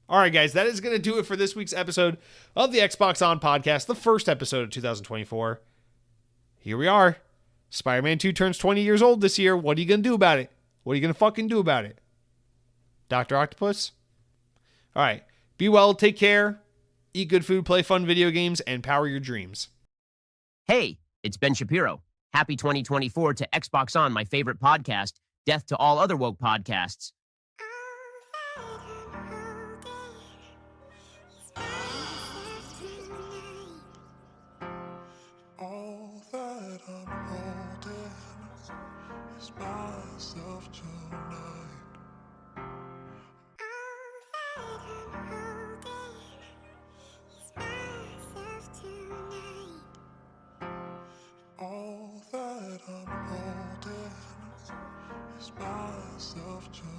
All right, guys, that is going to do it for this week's episode of the Xbox On Podcast, the first episode of 2024. Here we are. Spider-Man 2 turns 20 years old this year. What are you going to do about it? What are you going to fucking do about it? Dr. Octopus? All right. Be well, take care, eat good food, play fun video games, and power your dreams. Hey, it's Ben Shapiro. Happy 2024 to Xbox On, my favorite podcast. Death to all other woke podcasts. All that I'm holding is myself tonight. All that I'm holding is myself tonight.